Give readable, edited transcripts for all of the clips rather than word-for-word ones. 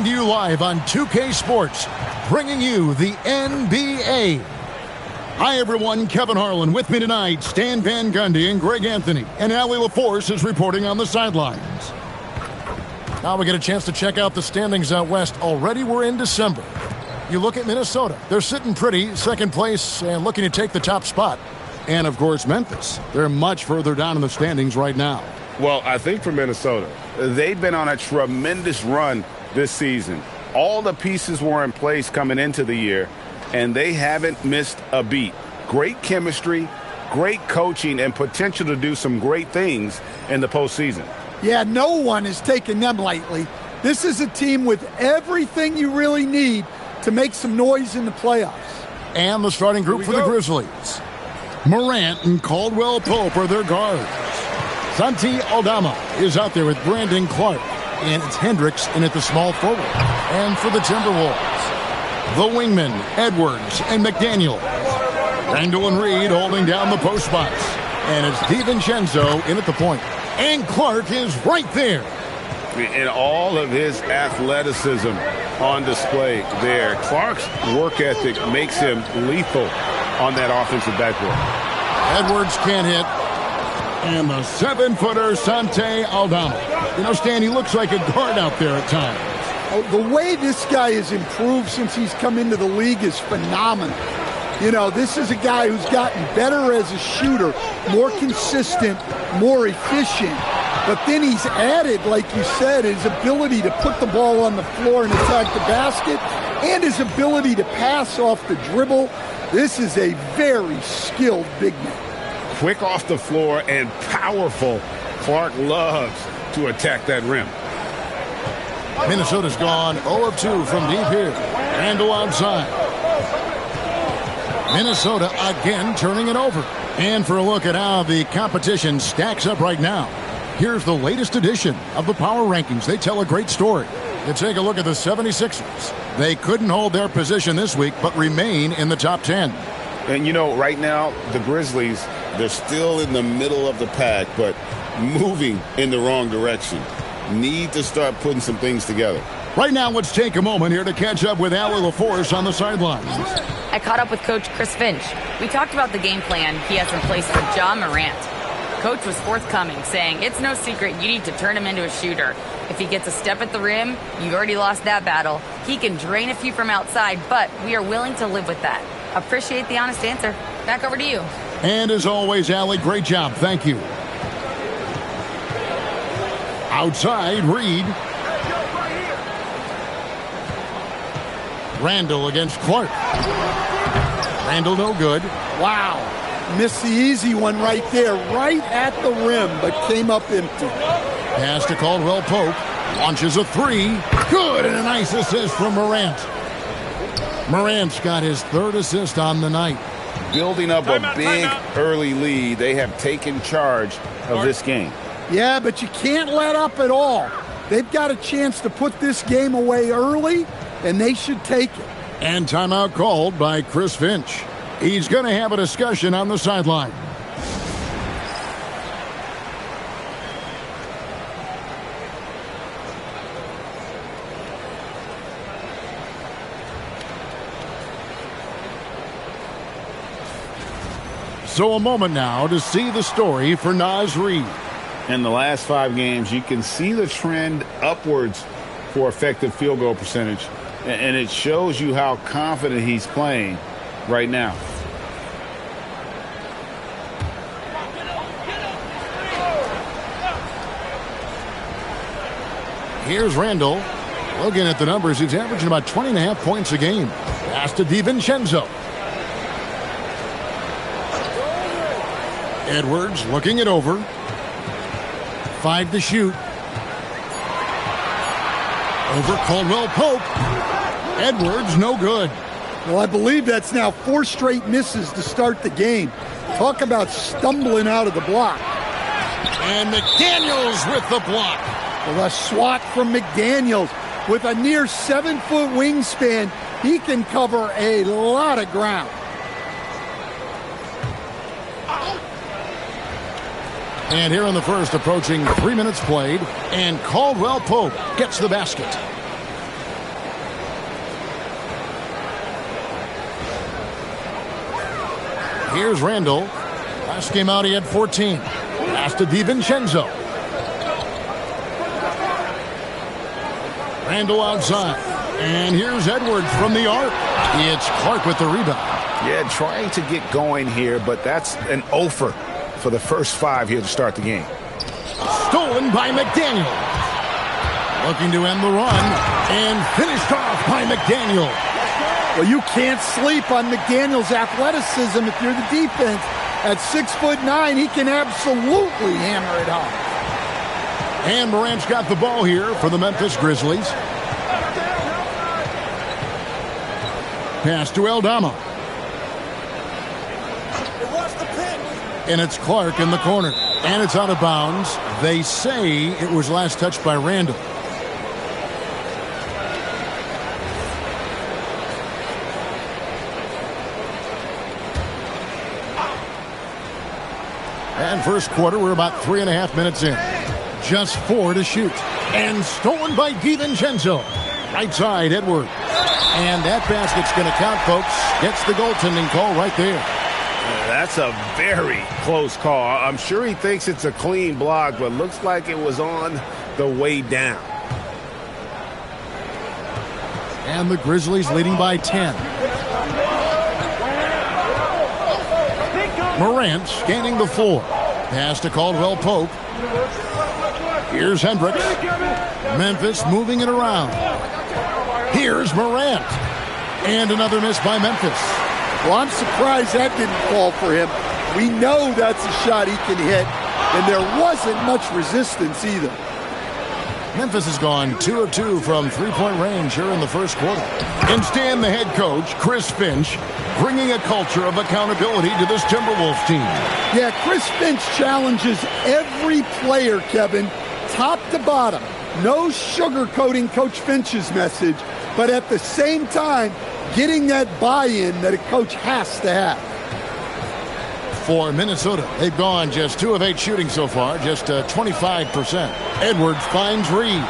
to you live on 2K Sports, bringing you the NBA. Hi, everyone. Kevin Harlan with me tonight. Stan Van Gundy and Greg Anthony. And Allie LaForce is reporting on the sidelines. Now we get a chance to check out the standings out west. Already we're in December. You look at Minnesota. They're sitting pretty, second place, and looking to take the top spot. And, of course, Memphis. They're much further down in the standings right now. Well, I think for Minnesota, they've been on a tremendous run this season. All the pieces were in place coming into the year, and they haven't missed a beat. Great chemistry, great coaching, and potential to do some great things in the postseason. Yeah, no one is taking them lightly. This is a team with everything you really need to make some noise in the playoffs. And the starting group for the Grizzlies. Morant and Caldwell Pope are their guards. Santi Aldama is out there with Brandon Clark. And it's Hendricks in at the small forward. And for the Timberwolves, the wingmen, Edwards and McDaniel. Randall and Reed holding down the post spots. And it's DiVincenzo in at the point. And Clark is right there. And all of his athleticism on display there. Clark's work ethic makes him lethal on that offensive backboard. Edwards can't hit. And the 7-footer, Santi Aldama. You know, Stan, he looks like a guard out there at times. Oh, the way this guy has improved since he's come into the league is phenomenal. You know, this is a guy who's gotten better as a shooter, more consistent, more efficient. But then he's added, like you said, his ability to put the ball on the floor and attack the basket, and his ability to pass off the dribble. This is a very skilled big man. Quick off the floor and powerful. Clark loves to attack that rim. Minnesota's gone 0 of 2 from deep here. Randall outside. Minnesota again turning it over. And for a look at how the competition stacks up right now, here's the latest edition of the Power Rankings. They tell a great story. You take a look at the 76ers. They couldn't hold their position this week, but remain in the top 10. And, you know, right now, the Grizzlies, they're still in the middle of the pack, but moving in the wrong direction. Need to start putting some things together. Right now, let's take a moment here to catch up with Allie LaForce on the sidelines. I caught up with Coach Chris Finch. We talked about the game plan he has in place for Ja Morant. Coach was forthcoming, saying it's no secret you need to turn him into a shooter. If he gets a step at the rim, you've already lost that battle. He can drain a few from outside, but we are willing to live with that. Appreciate the honest answer. Back over to you. And as always, Allie, great job. Thank you. Outside, Reed. Randall against Clark. Randall no good. Wow. Missed the easy one right there, right at the rim, but came up empty. Pass to Caldwell Pope. Launches a three. Good, and a nice assist from Morant. Morant's got his third assist on the night. Building up a big early lead. They have taken charge of this game. Yeah, but you can't let up at all. They've got a chance to put this game away early, and they should take it. And timeout called by Chris Finch. He's going to have a discussion on the sideline. So a moment now to see the story for Naz Reid. In the last 5 games, you can see the trend upwards for effective field goal percentage. And it shows you how confident he's playing right now. Here's Randall. Looking at the numbers, he's averaging about 20.5 points a game. Pass to DiVincenzo. Edwards looking it over. 5 to shoot. Over Caldwell Pope. Edwards, no good. Well, I believe that's now 4 straight misses to start the game. Talk about stumbling out of the block. And McDaniels with the block. Well, a swat from McDaniels. With a near 7-foot wingspan, he can cover a lot of ground. And here in the first, approaching 3 minutes played, and Caldwell Pope gets the basket. Here's Randall. Last game out, he had 14. Pass to DiVincenzo. Randall outside. And here's Edwards from the arc. It's Clark with the rebound. Yeah, trying to get going here, but that's an offer for the first 5 here to start the game. Stolen by McDaniel. Looking to end the run. And finished off by McDaniel. Well, you can't sleep on McDaniel's athleticism if you're the defense. At 6'9", he can absolutely hammer it home. And Morant's got the ball here for the Memphis Grizzlies. Pass to Aldama. And it's Clark in the corner. And it's out of bounds. They say it was last touched by Randall. And first quarter, we're about 3.5 minutes in. Just 4 to shoot. And stolen by DiVincenzo. Right side, Edwards. And that basket's going to count, folks. Gets the goaltending call right there. That's a very close call. I'm sure he thinks it's a clean block, but looks like it was on the way down. And the Grizzlies leading by 10. Morant scanning the floor. Pass to Caldwell Pope. Here's Hendricks. Memphis moving it around. Here's Morant. And another miss by Memphis. Well, I'm surprised that didn't fall for him. We know that's a shot he can hit, and there wasn't much resistance either. Memphis has gone 2 of 2 from three-point range here in the first quarter. And Stan, the head coach, Chris Finch, bringing a culture of accountability to this Timberwolves team. Yeah, Chris Finch challenges every player, Kevin, top to bottom. No sugarcoating Coach Finch's message, but at the same time, getting that buy-in that a coach has to have. For Minnesota, they've gone just 2 of 8 shooting so far, just 25%. Edwards finds Reed.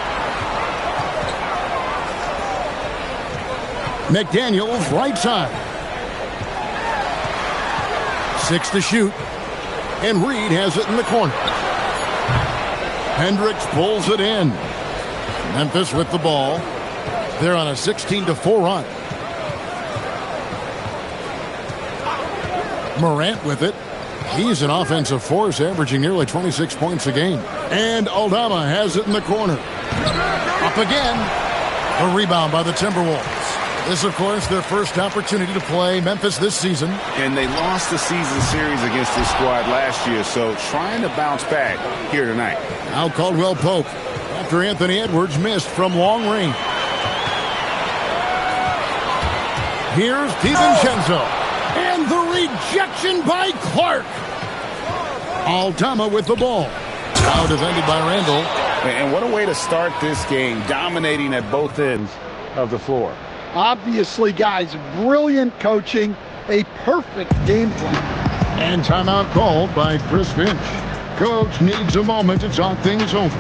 McDaniels right side. 6 to shoot. And Reed has it in the corner. Hendricks pulls it in. Memphis with the ball. They're on a 16-4 run. Morant with it. He's an offensive force, averaging nearly 26 points a game. And Aldama has it in the corner. Up again. A rebound by the Timberwolves. This, of course, their first opportunity to play Memphis this season. And they lost the season series against this squad last year, so trying to bounce back here tonight. Now Caldwell Pope, after Anthony Edwards missed from long range. Here's DiVincenzo. And the rejection by Clark. Aldama with the ball. Now defended by Randall. And what a way to start this game, dominating at both ends of the floor. Obviously, guys, brilliant coaching, a perfect game plan. And timeout called by Chris Finch. Coach needs a moment to talk things over.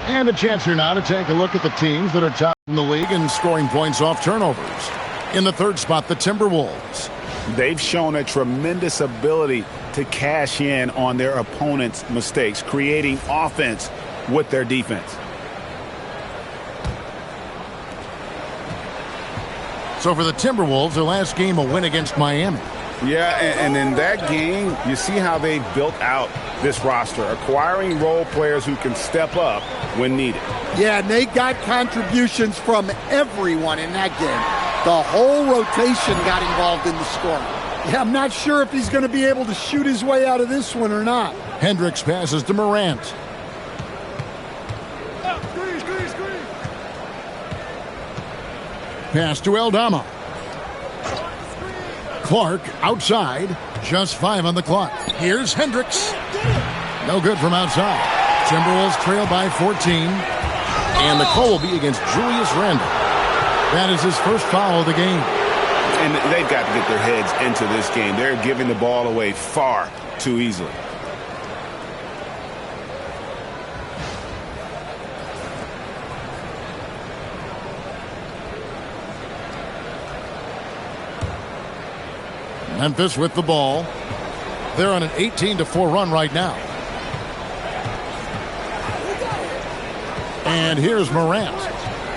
And a chance here now to take a look at the teams that are top in the league in scoring points off turnovers. In the third spot, the Timberwolves. They've shown a tremendous ability to cash in on their opponent's mistakes, creating offense with their defense. So for the Timberwolves, their last game, a win against Miami. Yeah, and in that game, you see how they built out this roster, acquiring role players who can step up when needed. Yeah, and they got contributions from everyone in that game. The whole rotation got involved in the scoring. Yeah, I'm not sure if he's going to be able to shoot his way out of this one or not. Hendricks passes to Morant. Pass to Aldama. Clark outside. Just 5 on the clock. Here's Hendricks. No good from outside. Timberwolves trail by 14. And the call will be against Julius Randle. That is his first foul of the game. And they've got to get their heads into this game. They're giving the ball away far too easily. Memphis with the ball. They're on an 18-4 run right now. And here's Morant.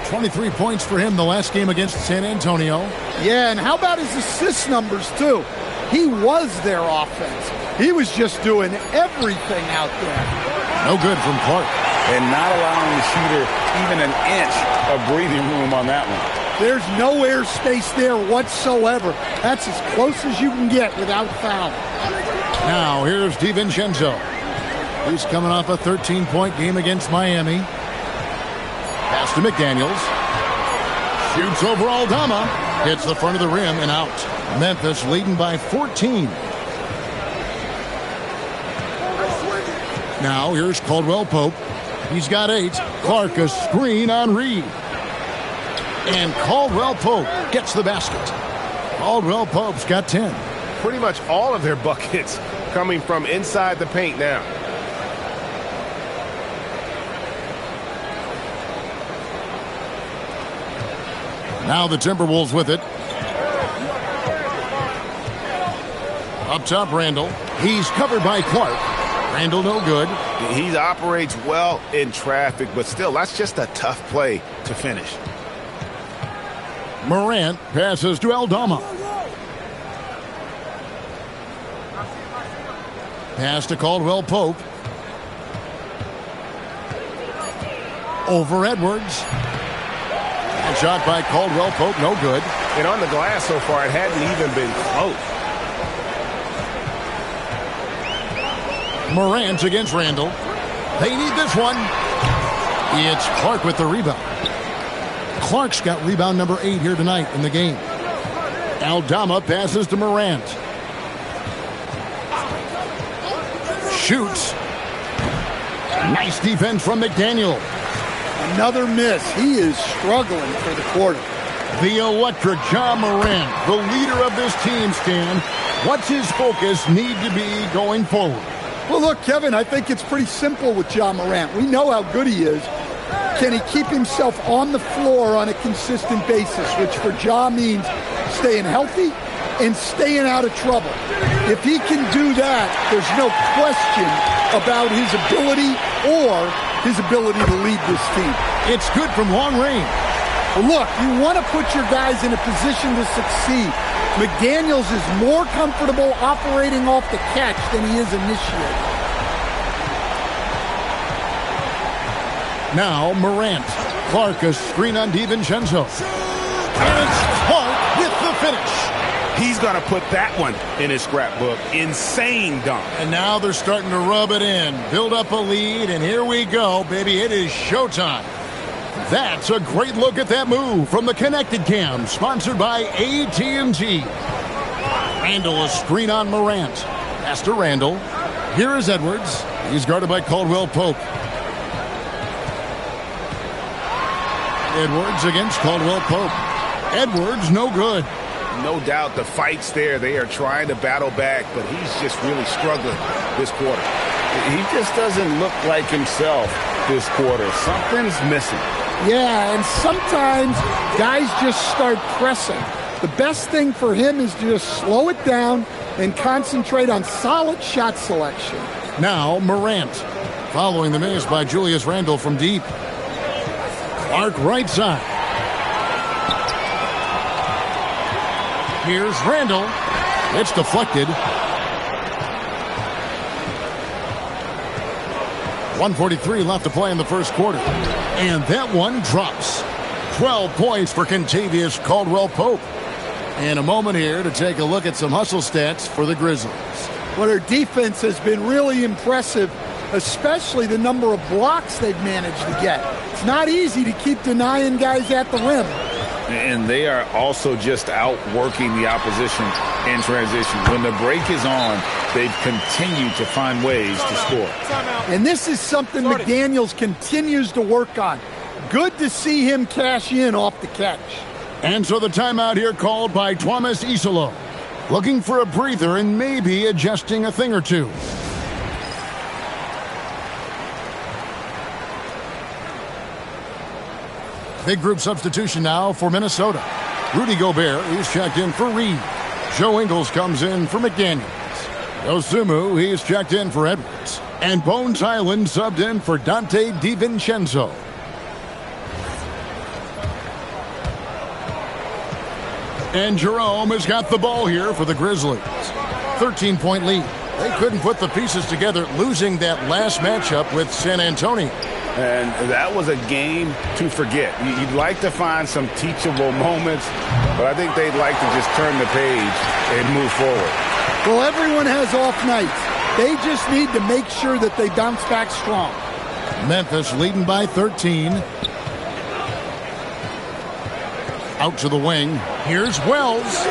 23 points for him the last game against San Antonio. Yeah, and how about his assist numbers, too? He was their offense. He was just doing everything out there. No good from Clark. And not allowing the shooter even an inch of breathing room on that one. There's no airspace there whatsoever. That's as close as you can get without foul. Now, here's DiVincenzo. He's coming off a 13-point game against Miami. Pass to McDaniels. Shoots over Aldama. Hits the front of the rim and out. Memphis leading by 14. Now, here's Caldwell Pope. He's got 8. Clark a screen on Reed. And Caldwell Pope gets the basket. Caldwell Pope's got 10. Pretty much all of their buckets coming from inside the paint now. Now the Timberwolves with it. Up top, Randall. He's covered by Clark. Randall no good. He operates well in traffic, but still, that's just a tough play to finish. Morant passes to Aldama. Pass to Caldwell Pope. Over Edwards. And shot by Caldwell Pope, no good. And on the glass so far, it hadn't even been close. Morant against Randall. They need this one. It's Clark with the rebound. Clark's got rebound number 8 here tonight in the game. Aldama passes to Morant. Shoots. Nice defense from McDaniel. Another miss. He is struggling for the quarter. The electric John Morant, the leader of this team, Stan. What's his focus need to be going forward? Well, look, Kevin, I think it's pretty simple with John Morant. We know how good he is. Can he keep himself on the floor on a consistent basis, which for Ja means staying healthy and staying out of trouble. If he can do that, there's no question about his ability or his ability to lead this team. It's good from long range. Well, look, you want to put your guys in a position to succeed. McDaniels is more comfortable operating off the catch than he is initiating. Now Morant. Clark a screen on DiVincenzo. And it's Clark with the finish. He's going to put that one in his scrapbook. Insane dunk. And now they're starting to rub it in. Build up a lead, and here we go, baby. It is showtime. That's a great look at that move from the Connected Cam, sponsored by AT&T. Randall a screen on Morant. Pass to Randall. Here is Edwards. He's guarded by Caldwell Pope. Edwards against Caldwell Pope. Edwards, no good. No doubt the fight's there. They are trying to battle back, but he's just really struggling this quarter. He just doesn't look like himself this quarter. Something's missing. Yeah, and sometimes guys just start pressing. The best thing for him is to just slow it down and concentrate on solid shot selection. Now Morant, following the miss by Julius Randle from deep. Clark right side. Here's Randall. It's deflected. 1:43 left to play in the first quarter. And that one drops. 12 points for Kentavious Caldwell-Pope. And a moment here to take a look at some hustle stats for the Grizzlies. Well, their defense has been really impressive, especially the number of blocks they've managed to get. It's not easy to keep denying guys at the rim. And they are also just outworking the opposition in transition. When the break is on, they've continued to find ways to score. And this is something McDaniels continues to work on. Good to see him cash in off the catch. And so the timeout here called by Thomas Isolo. Looking for a breather and maybe adjusting a thing or two. Big group substitution now for Minnesota. Rudy Gobert is checked in for Reed. Joe Ingles comes in for McDaniels. Osumu, he's checked in for Edwards. And Bones Highland subbed in for Dante DiVincenzo. And Jerome has got the ball here for the Grizzlies. 13-point lead. They couldn't put the pieces together, losing that last matchup with San Antonio. And that was a game to forget. You'd like to find some teachable moments, but I think they'd like to just turn the page and move forward. Well, everyone has off nights. They just need to make sure that they bounce back strong. Memphis leading by 13. Out to the wing. Here's Wells.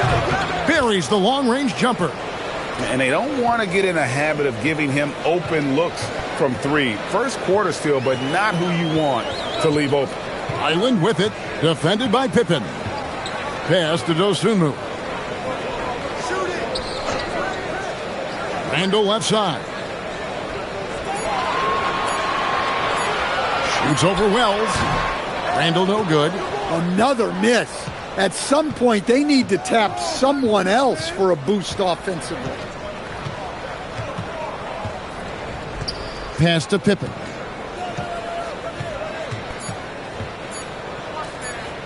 Buries the long-range jumper. And they don't want to get in a habit of giving him open looks from three. First quarter still, but not who you want to leave open. Island with it. Defended by Pippen. Pass to Dosunmu. Randall left side. Shoots over Wells. Randall no good. Another miss. At some point, they need to tap someone else for a boost offensively. Pass to Pippen.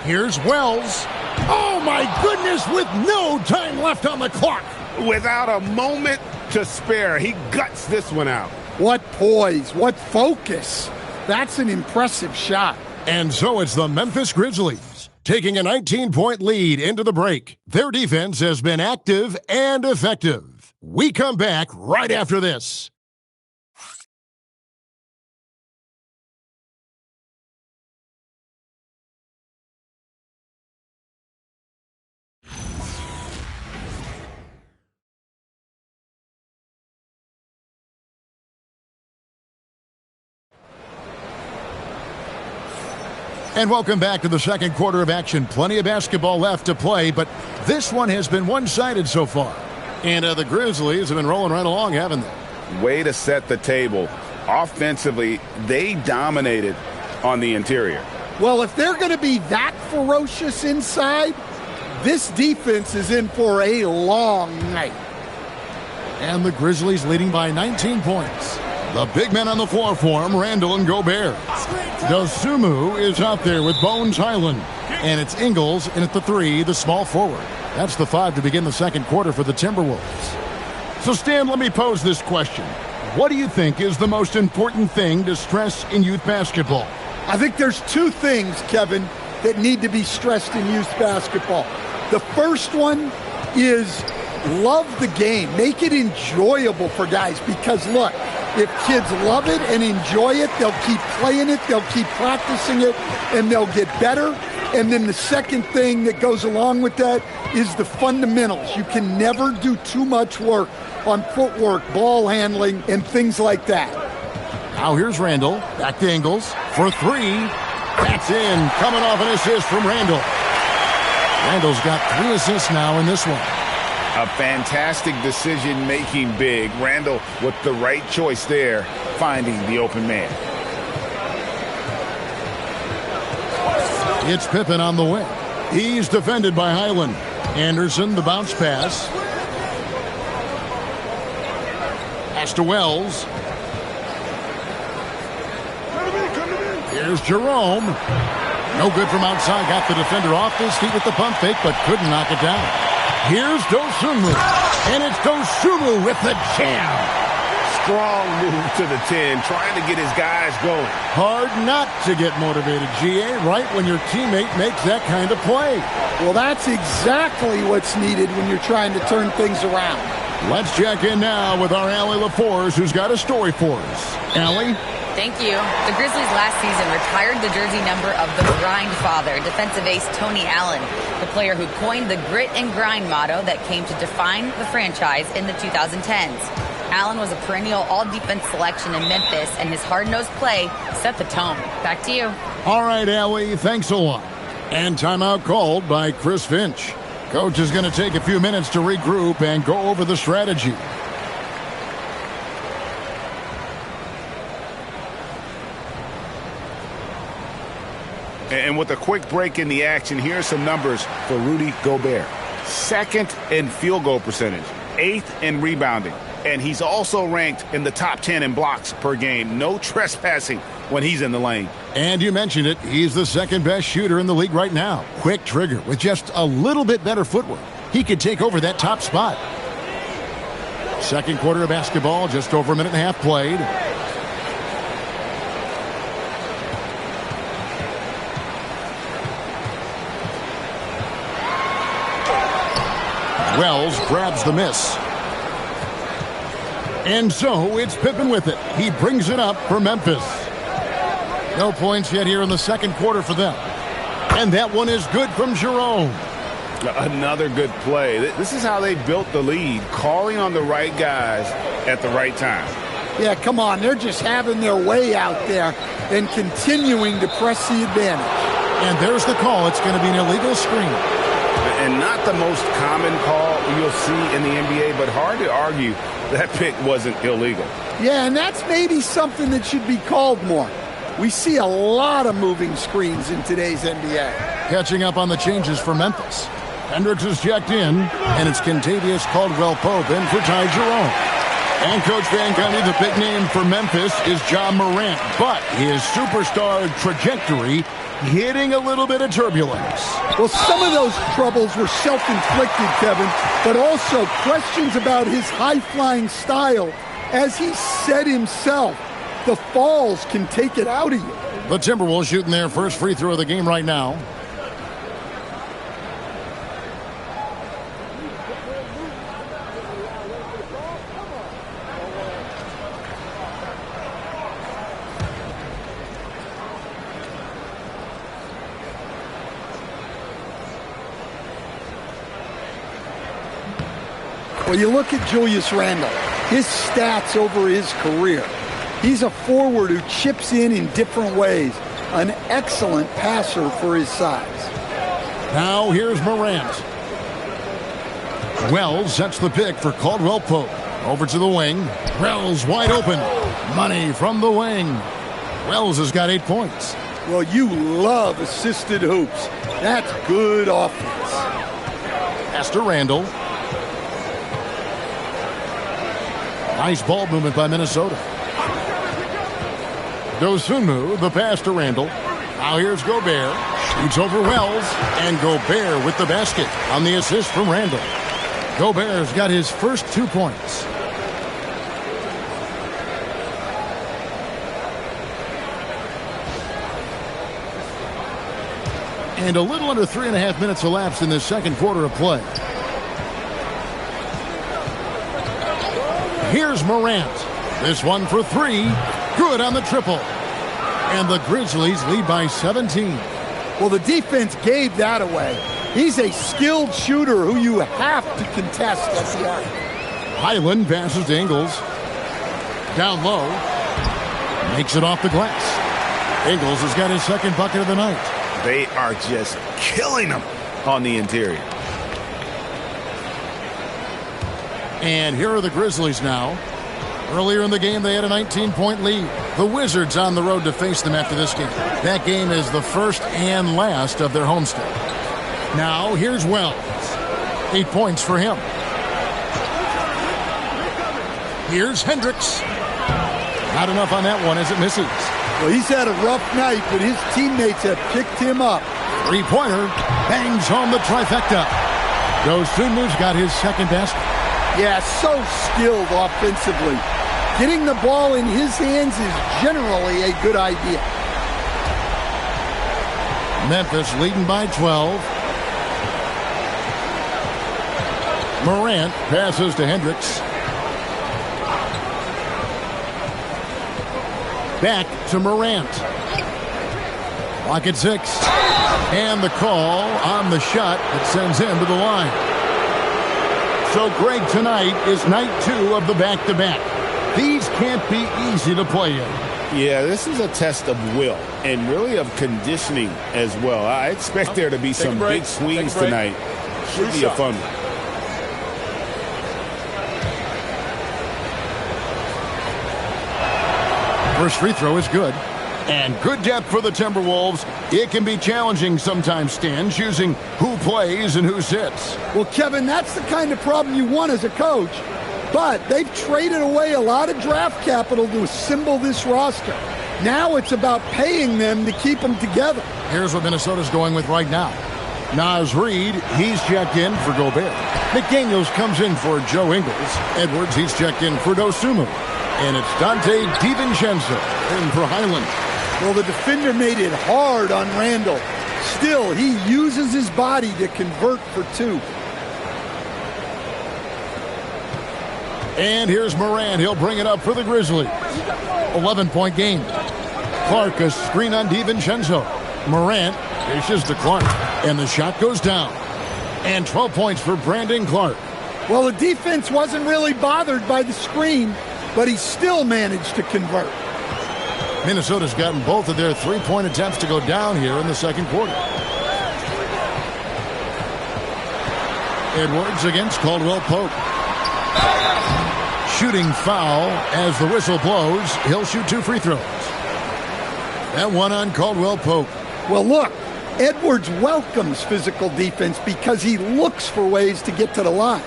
Here's Wells. Oh, my goodness, with no time left on the clock. Without a moment to spare, he guts this one out. What poise, what focus. That's an impressive shot. And so it's the Memphis Grizzlies taking a 19-point lead into the break. Their defense has been active and effective. We come back right after this. And welcome back to the second quarter of action. Plenty of basketball left to play, but this one has been one-sided so far. And the Grizzlies have been rolling right along, haven't they? Way to set the table. Offensively, they dominated on the interior. Well, if they're going to be that ferocious inside, this defense is in for a long night. And the Grizzlies leading by 19 points. The big men on the floor for him, Randall and Gobert. Dosunmu is out there with Bones Highland. And it's Ingles in at the three, the small forward. That's the five to begin the second quarter for the Timberwolves. So, Stan, let me pose this question. What do you think is the most important thing to stress in youth basketball? I think there's two things, Kevin, that need to be stressed in youth basketball. The first one is love the game. Make it enjoyable for guys because, look, if kids love it and enjoy it, they'll keep playing it, they'll keep practicing it, and they'll get better. And then the second thing that goes along with that is the fundamentals. You can never do too much work on footwork, ball handling, and things like that. Now here's Randall. Back to Ingles for three. That's in. Coming off an assist from Randall. Randall's got 3 assists now in this one. A fantastic decision-making big. Randall with the right choice there, finding the open man. It's Pippen on the wing. He's defended by Highland. Anderson, the bounce pass. Pass to Wells. Here's Jerome. No good from outside. Got the defender off his feet with the pump fake, but couldn't knock it down. Here's Dosunmu. And it's Dosunmu with the jam. Strong move to the 10, trying to get his guys going. Hard not to get motivated, GA, right when your teammate makes that kind of play. Well, that's exactly what's needed when you're trying to turn things around. Let's check in now with our Allie LaForce, who's got a story for us. Allie? Thank you. The Grizzlies last season retired the jersey number of the grind father, defensive ace Tony Allen, the player who coined the grit and grind motto that came to define the franchise in the 2010s. Allen was a perennial all-defense selection in Memphis, and his hard-nosed play set the tone. Back to you. All right, Allie, thanks a lot. And timeout called by Chris Finch. Coach is going to take a few minutes to regroup and go over the strategy. And with a quick break in the action, here are some numbers for Rudy Gobert. second in field goal percentage, 8th in rebounding, and he's also ranked in the top 10 in blocks per game. No trespassing when he's in the lane. And you mentioned it, he's the second best shooter in the league right now. Quick trigger with just a little bit better footwork. He could take over that top spot. Second quarter of basketball, just over a minute and a half played. Wells grabs the miss. And so it's Pippen with it. He brings it up for Memphis. No points yet here in the second quarter for them. And that one is good from Jerome. Another good play. This is how they built the lead, calling on the right guys at the right time. Yeah, come on. They're just having their way out there and continuing to press the advantage. And there's the call. It's going to be an illegal screen. And not the most common call you'll see in the NBA, but hard to argue that pick wasn't illegal. Yeah, and that's maybe something that should be called more. We see a lot of moving screens in today's NBA. Catching up on the changes for Memphis. Hendricks is checked in, and it's Kentavious Caldwell-Pope in for Ty Jerome. And Coach Van Gundy, the big name for Memphis is Ja Morant, but his superstar trajectory hitting a little bit of turbulence. Well, some of those troubles were self-inflicted, Kevin, but also questions about his high-flying style. As he said himself, the falls can take it out of you. The Timberwolves shooting their first free throw of the game right now. Well, you look at Julius Randle, his stats over his career. He's a forward who chips in different ways. An excellent passer for his size. Now here's Morant. Wells sets the pick for Caldwell-Pope. Over to the wing. Wells wide open. Money from the wing. Wells has got 8 points. Well, you love assisted hoops. That's good offense. Pass to Randle. Nice ball movement by Minnesota. Dosunmu, the pass to Randle. Now here's Gobert. Shoots over Wells. And Gobert with the basket on the assist from Randle. Gobert's got his first 2 points. And a little under 3.5 minutes elapsed in this second quarter of play. Here's Morant. This one for 3. Good on the triple. And the Grizzlies lead by 17. Well, the defense gave that away. He's a skilled shooter who you have to contest at the arc. Highland passes to Ingles. Down low. Makes it off the glass. Ingles has got his second bucket of the night. They are just killing them on the interior. And here are the Grizzlies now. Earlier in the game, they had a 19-point lead. The Wizards on the road to face them after this game. That game is the first and last of their homestand. Now, here's Wells. 8 points for him. Here's Hendricks. Not enough on that one as it misses. Well, he's had a rough night, but his teammates have picked him up. Three-pointer. Bangs home the trifecta. Dosunmu's got his second basket. Yeah, so skilled offensively. Getting the ball in his hands is generally a good idea. Memphis leading by 12. Morant passes to Hendricks. Back to Morant. Clock at 6. And the call on the shot that sends him to the line. So, Greg, tonight is night 2 of the back-to-back. These can't be easy to play in. Yeah, this is a test of will and really of conditioning as well. I expect there to be some big swings tonight. Should be a fun one. First free throw is good. And good depth for the Timberwolves. It can be challenging sometimes, Stan, choosing who plays and who sits. Well, Kevin, that's the kind of problem you want as a coach. But they've traded away a lot of draft capital to assemble this roster. Now it's about paying them to keep them together. Here's what Minnesota's going with right now. Naz Reid, he's checked in for Gobert. McDaniels comes in for Joe Ingles. Edwards, he's checked in for Dosunmu. And it's Dante DiVincenzo in for Highland. Well, the defender made it hard on Randall. Still, he uses his body to convert for two. And here's Morant. He'll bring it up for the Grizzlies. 11-point game. Clark, a screen on DiVincenzo. Morant dishes to Clark. And the shot goes down. And 12 points for Brandon Clark. Well, the defense wasn't really bothered by the screen, but he still managed to convert. Minnesota's gotten both of their three-point attempts to go down here in the second quarter. Edwards against Caldwell Pope. Shooting foul as the whistle blows. He'll shoot 2 free throws. That one on Caldwell Pope. Well, look, Edwards welcomes physical defense because he looks for ways to get to the line.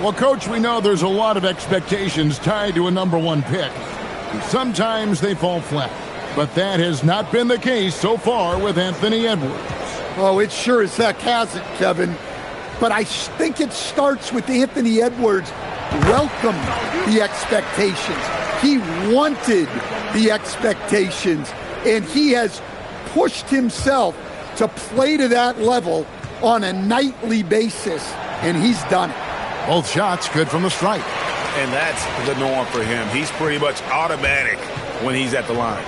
Well, Coach, we know there's a lot of expectations tied to a #1 pick. Sometimes they fall flat, but that has not been the case so far with Anthony Edwards. Oh, it sure as heck hasn't, Kevin. But I think it starts with Anthony Edwards welcomed the expectations. He wanted the expectations, and he has pushed himself to play to that level on a nightly basis, and he's done it. Both shots good from the stripe. And that's the norm for him. He's pretty much automatic when he's at the line.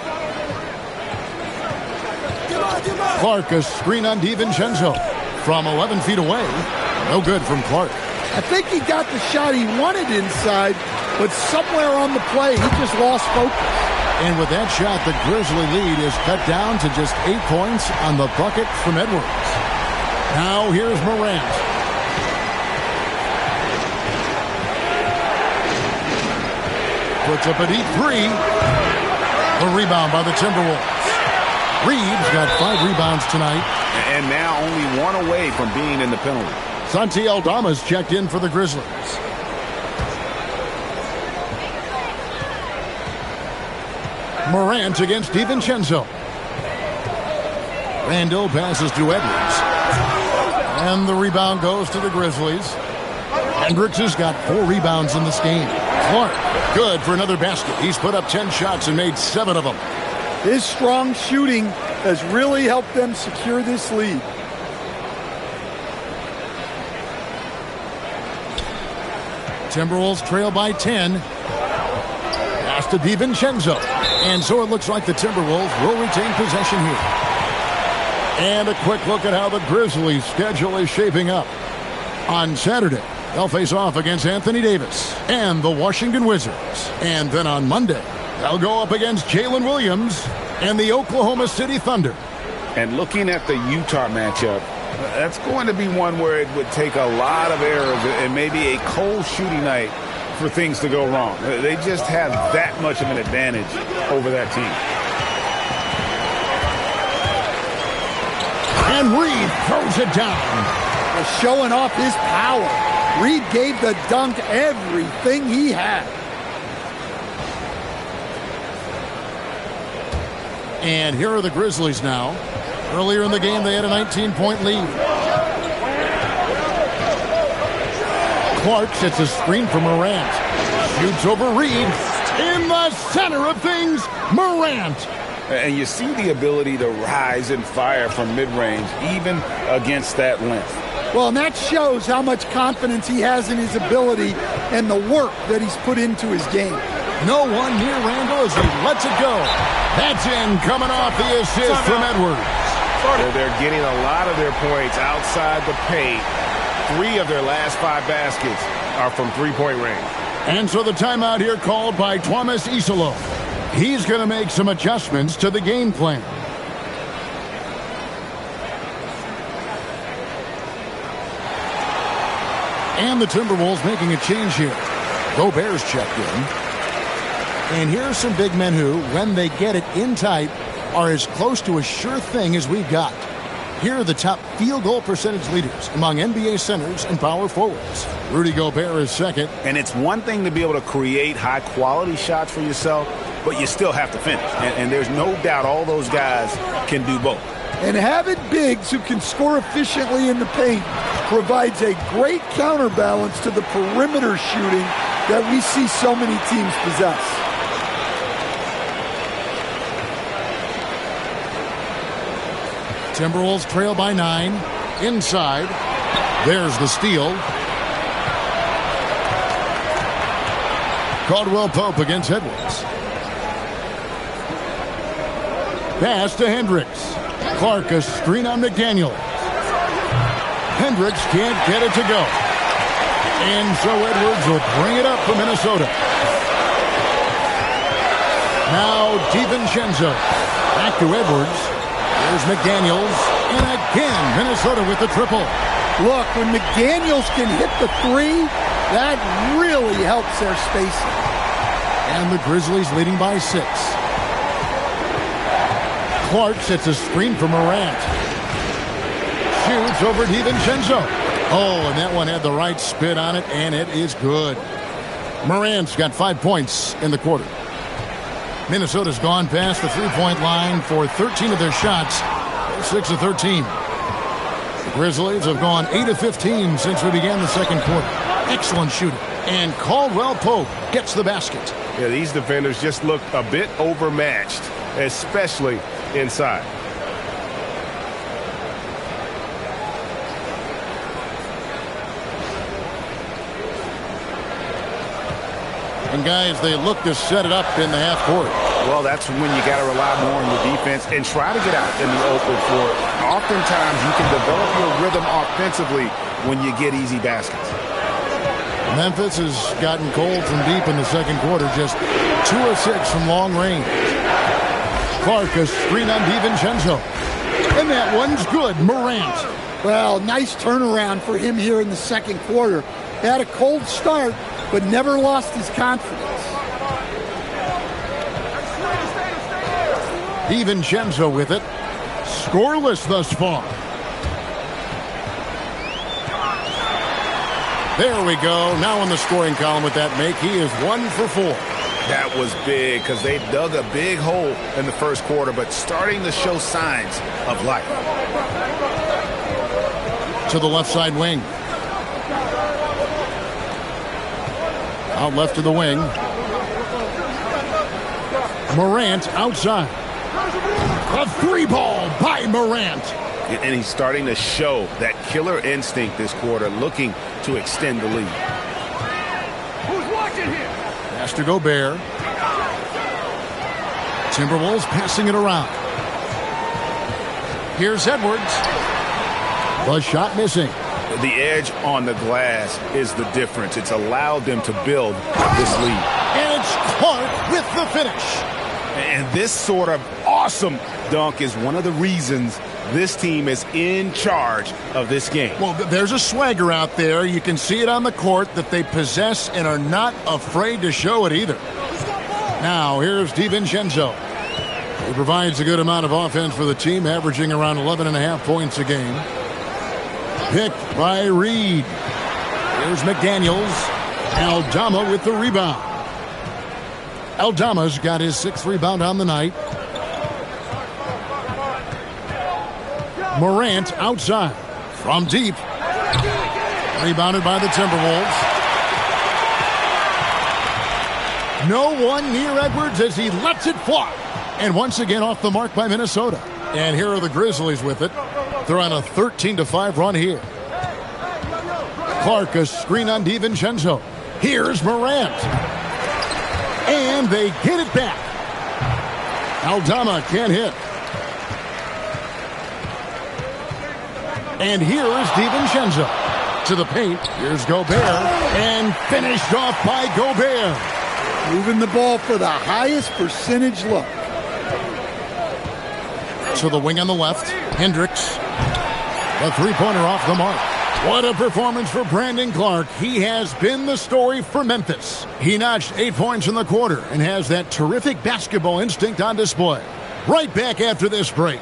Clark, a screen on DiVincenzo from 11 feet away. No good from Clark. I think he got the shot he wanted inside, but somewhere on the play, he just lost focus. And with that shot, the Grizzly lead is cut down to just 8 points on the bucket from Edwards. Now here's Morant. Puts up a deep three. A rebound by the Timberwolves. Reed's got 5 rebounds tonight. And now only 1 away from being in the penalty. Santi Aldama's checked in for the Grizzlies. Morant against DiVincenzo. Randall passes to Edwards. And the rebound goes to the Grizzlies. Hendricks has got 4 rebounds in this game. Clark, good for another basket. He's put up 10 shots and made 7 of them. His strong shooting has really helped them secure this lead. Timberwolves trail by 10. Pass to DiVincenzo. And so it looks like the Timberwolves will retain possession here. And a quick look at how the Grizzlies' schedule is shaping up. On Saturday, they'll face off against Anthony Davis and the Washington Wizards. And then on Monday, they'll go up against Jalen Williams and the Oklahoma City Thunder. And looking at the Utah matchup, that's going to be one where it would take a lot of errors and maybe a cold shooting night for things to go wrong. They just have that much of an advantage over that team. And Reed throws it down. Showing off his power. Reed gave the dunk everything he had. And here are the Grizzlies now. Earlier in the game, they had a 19-point lead. Clark sets a screen for Morant. Shoots over Reed. In the center of things, Morant. And you see the ability to rise and fire from mid-range, even against that length. Well, and that shows how much confidence he has in his ability and the work that he's put into his game. No one near Randall as he lets it go. That's in, coming off the assist from Edwards. They're getting a lot of their points outside the paint. 3 of their last 5 baskets are from three-point range. And so the timeout here called by Thomas Isolo. He's going to make some adjustments to the game plan. And the Timberwolves making a change here. Gobert's checked in. And here are some big men who, when they get it in tight, are as close to a sure thing as we've got. Here are the top field goal percentage leaders among NBA centers and power forwards. Rudy Gobert is second. And it's one thing to be able to create high-quality shots for yourself, but you still have to finish. And there's no doubt all those guys can do both. And having bigs who can score efficiently in the paint provides a great counterbalance to the perimeter shooting that we see so many teams possess. Timberwolves trail by 9. Inside. There's the steal. Caldwell Pope against Edwards. Pass to Hendricks. Clark a screen on McDaniel. Hendricks can't get it to go. And so Edwards will bring it up for Minnesota. Now DiVincenzo. Back to Edwards. Here's McDaniels. And again, Minnesota with the triple. Look, when McDaniels can hit the three, that really helps their spacing. And the Grizzlies leading by 6. Clark sets a screen for Morant. Shoots over DiVincenzo. Oh, and that one had the right spin on it, and it is good. Morant's got 5 points in the quarter. Minnesota's gone past the three-point line for 13 of their shots, 6 of 13. The Grizzlies have gone 8 of 15 since we began the second quarter. Excellent shooting. And Caldwell Pope gets the basket. Yeah, these defenders just look a bit overmatched, especially inside. And guys, they look to set it up in the half court. Well, that's when you got to rely more on your defense and try to get out in the open floor. Oftentimes, you can develop your rhythm offensively when you get easy baskets. Memphis has gotten cold from deep in the second quarter, just 2 of 6 from long range. Clark a screen on DiVincenzo. And that one's good. Morant. Well, nice turnaround for him here in the second quarter. Had a cold start, but never lost his confidence. DiVincenzo with it. Scoreless thus far. There we go. Now on the scoring column with that make, he is 1 for 4. That was big because they dug a big hole in the first quarter, but starting to show signs of life. To the left side wing. Out left to the wing. Morant outside. A 3-ball by Morant. And he's starting to show that killer instinct this quarter, looking to extend the lead. Who's watching here? Pass to Gobert. Timberwolves passing it around. Here's Edwards. The shot missing. The edge on the glass is the difference. It's allowed them to build this lead. And it's Clark with the finish. And this sort of awesome dunk is one of the reasons this team is in charge of this game. Well, there's a swagger out there. You can see it on the court that they possess and are not afraid to show it either. Now, here's DiVincenzo. He provides a good amount of offense for the team, averaging around 11.5 points a game. Picked by Reed. Here's McDaniels. Aldama with the rebound. Aldama's got his 6th rebound on the night. Morant outside. From deep. Rebounded by the Timberwolves. No one near Edwards as he lets it fly. And once again off the mark by Minnesota. And here are the Grizzlies with it. They're on a 13-5 run here. Clark a screen on DiVincenzo. Here's Morant. And they get it back. Aldama can't hit. And here is DiVincenzo. To the paint. Here's Gobert. And finished off by Gobert. Moving the ball for the highest percentage look. To the wing on the left. Hendricks. A 3-pointer off the mark. What a performance for Brandon Clark. He has been the story for Memphis. He notched 8 points in the quarter and has that terrific basketball instinct on display. Right back after this break.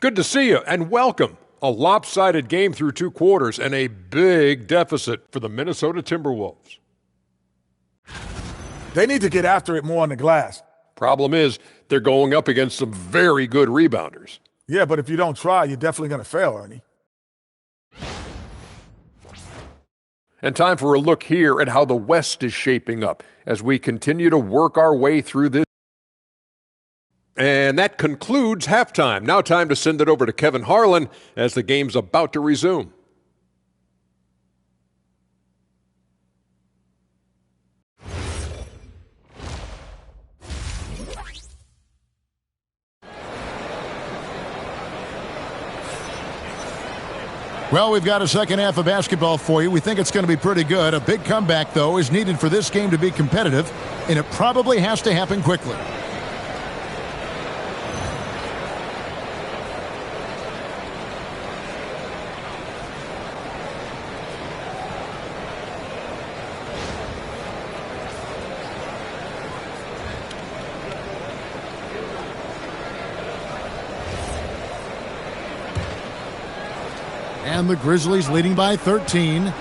Good to see you, and welcome. A lopsided game through 2 quarters and a big deficit for the Minnesota Timberwolves. They need to get after it more on the glass. Problem is, they're going up against some very good rebounders. Yeah, but if you don't try, you're definitely going to fail, Ernie. And time for a look here at how the West is shaping up as we continue to work our way through this. And that concludes halftime. Now time to send it over to Kevin Harlan as the game's about to resume. Well, we've got a second half of basketball for you. We think it's going to be pretty good. A big comeback, though, is needed for this game to be competitive, and it probably has to happen quickly. And the Grizzlies leading by 13.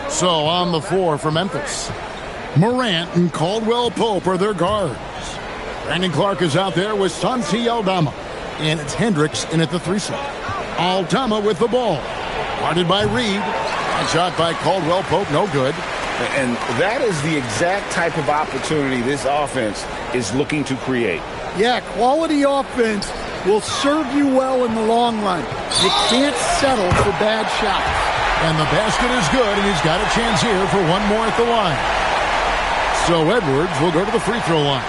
So on the floor for Memphis, Morant and Caldwell Pope are their guards. Brandon Clark is out there with Santi Aldama. And it's Hendricks in at the 3 slot. Aldama with the ball. Guarded by Reed. And shot by Caldwell Pope, no good. And that is the exact type of opportunity this offense is looking to create. Yeah, quality offense will serve you well in the long run. You can't settle for bad shots. And the basket is good, and he's got a chance here for one more at the line. So Edwards will go to the free throw line.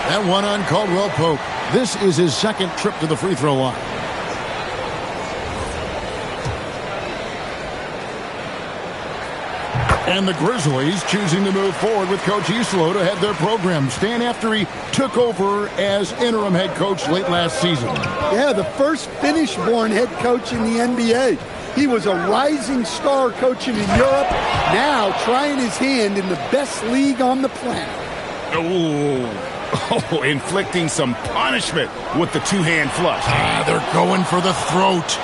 That one on Caldwell Pope. This is his second trip to the free throw line. And the Grizzlies choosing to move forward with Coach Islo to head their program. Stan after he took over as interim head coach late last season. Yeah, the first Finnish-born head coach in the NBA. He was a rising star coaching in Europe, now trying his hand in the best league on the planet. Oh, inflicting some punishment with the two-hand flush. They're going for the throat.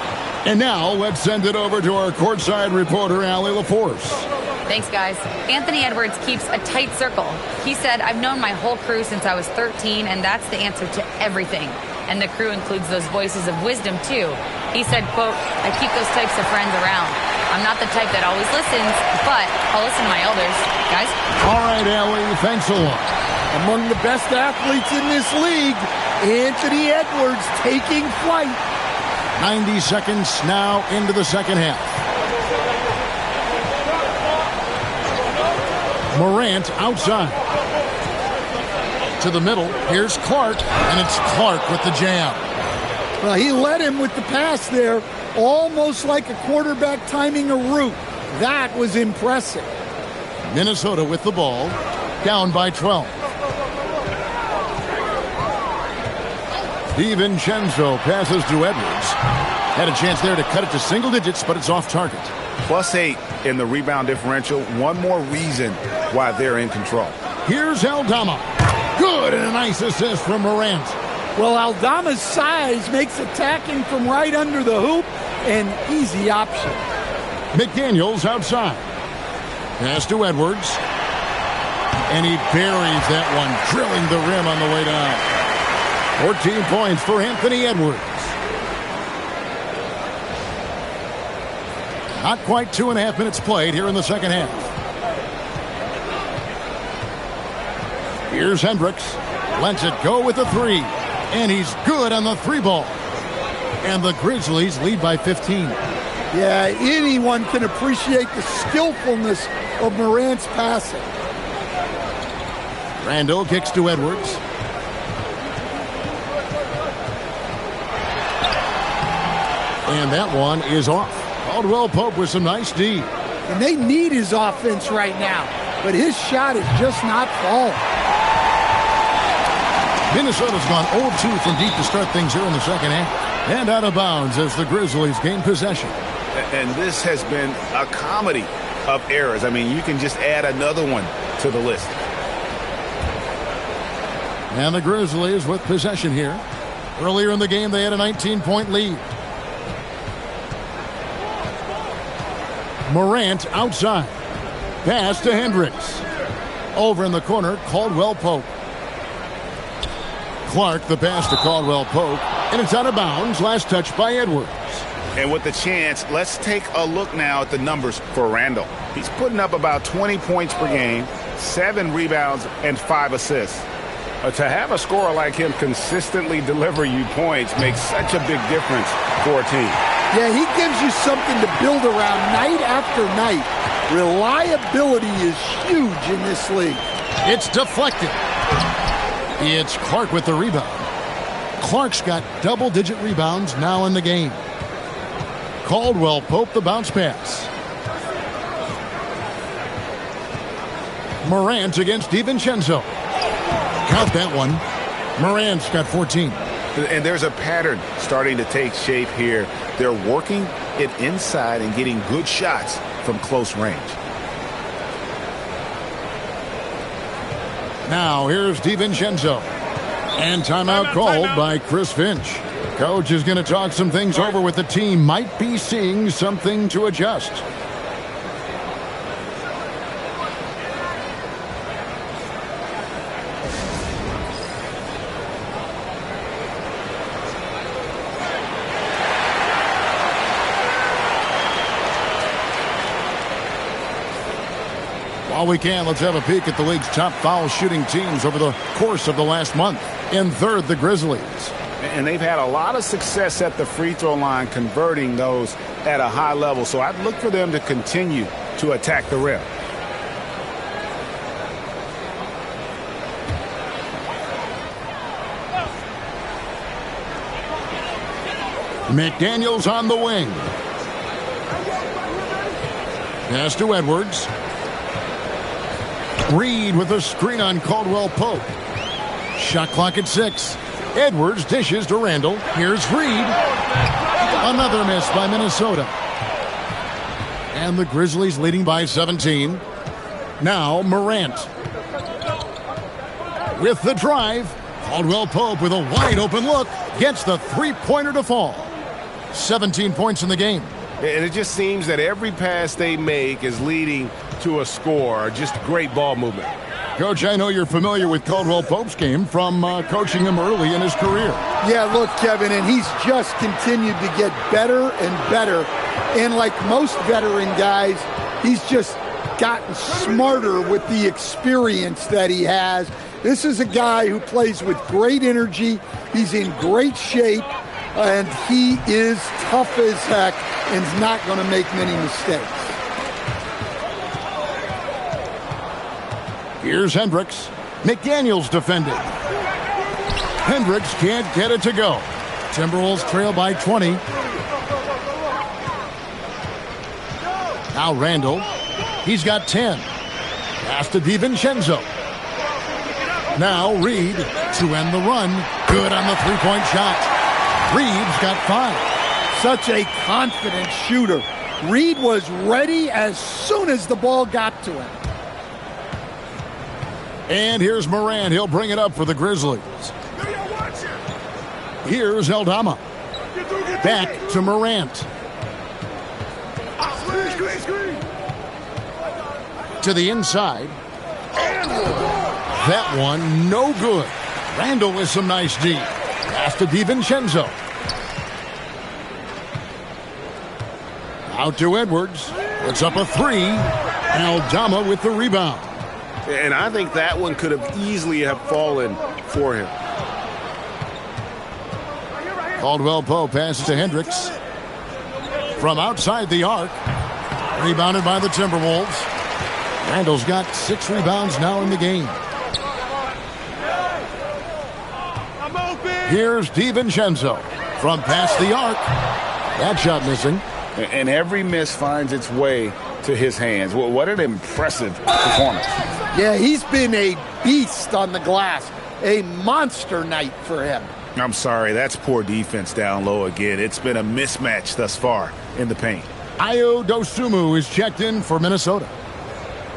And now let's send it over to our courtside reporter, Allie LaForce. Thanks, guys. Anthony Edwards keeps a tight circle. He said, "I've known my whole crew since I was 13, and that's the answer to everything." And the crew includes those voices of wisdom, too. He said, quote, "I keep those types of friends around. I'm not the type that always listens, but I'll listen to my elders." Guys? All right, Allie, thanks a lot. Among the best athletes in this league, Anthony Edwards taking flight. 90 seconds now into the second half. Morant outside. To the middle. Here's Clark, and it's Clark with the jam. Well, he led him with the pass there, almost like a quarterback timing a route. That was impressive. Minnesota with the ball, down by 12. DiVincenzo passes to Edwards. Had a chance there to cut it to single digits, but it's off target. +8 in the rebound differential. One more reason why they're in control. Here's Aldama. Good, and a nice assist from Morant. Well, Aldama's size makes attacking from right under the hoop an easy option. McDaniels outside. Pass to Edwards. And he buries that one, drilling the rim on the way down. 14 points for Anthony Edwards. Not quite 2.5 minutes played here in the second half. Here's Hendricks. Lets it go with the three. And he's good on the 3 ball. And the Grizzlies lead by 15. Yeah, anyone can appreciate the skillfulness of Morant's passing. Randall kicks to Edwards. And that one is off. Caldwell Pope with some nice D. And they need his offense right now, but his shot is just not falling. Minnesota's gone 0-2 from deep to start things here in the second half. And out of bounds as the Grizzlies gain possession. And this has been a comedy of errors. I mean, you can just add another one to the list. And the Grizzlies with possession here. Earlier in the game, they had a 19-point lead. Morant outside. Pass to Hendricks. Over in the corner, Caldwell Pope. Clark, the pass to Caldwell Pope. And it's out of bounds. Last touch by Edwards. And with the chance, let's take a look now at the numbers for Randall. He's putting up about 20 points per game, 7 rebounds, and 5 assists. To have a scorer like him consistently deliver you points makes such a big difference for a team. Yeah, he gives you something to build around night after night. Reliability is huge in this league. It's deflected. It's Clark with the rebound. Clark's got double-digit rebounds now in the game. Caldwell Pope the bounce pass. Morant against DiVincenzo. Count that one. Morant's got 14. And there's a pattern starting to take shape here. They're working it inside and getting good shots from close range. Now here's DiVincenzo. And timeout called by Chris Finch. Coach is going to talk some things over with the team. Might be seeing something to adjust. While we can, let's have a peek at the league's top foul shooting teams over the course of the last month. In third, the Grizzlies. And they've had a lot of success at the free throw line, converting those at a high level. So I'd look for them to continue to attack the rim. McDaniels on the wing. Pass to Edwards. Reed with a screen on Caldwell Pope. Shot clock at 6. Edwards dishes to Randall. Here's Reed. Another miss by Minnesota. And the Grizzlies leading by 17. Now Morant. With the drive. Caldwell Pope with a wide open look. Gets the three-pointer to fall. 17 points in the game. And it just seems that every pass they make is leading to a score. Just great ball movement. Coach, I know you're familiar with Caldwell Pope's game from coaching him early in his career. Yeah, look, Kevin, and he's just continued to get better and better. And like most veteran guys, he's just gotten smarter with the experience that he has. This is a guy who plays with great energy. He's in great shape, and he is tough as heck and is not going to make many mistakes. Here's Hendricks. McDaniels defended. Hendricks can't get it to go. Timberwolves trail by 20. Now Randall. He's got 10. Pass to DiVincenzo. Now Reed to end the run. Good on the three-point shot. Reed's got 5. Such a confident shooter. Reed was ready as soon as the ball got to him. And here's Morant. He'll bring it up for the Grizzlies. Here's Aldama. Back to Morant. To the inside. That one, no good. Randall with some nice D. Pass to DiVincenzo. Out to Edwards. Puts up a 3. Aldama with the rebound. And I think that one could have easily have fallen for him. Caldwell Pope passes to Hendricks. From outside the arc. Rebounded by the Timberwolves. Randall's got 6 rebounds now in the game. Here's DiVincenzo from past the arc. That shot missing. And every miss finds its way to his hands. Well, what an impressive performance. Yeah, he's been a beast on the glass. A monster night for him. I'm sorry, that's poor defense down low again. It's been a mismatch thus far in the paint. Ayo Dosunmu is checked in for Minnesota.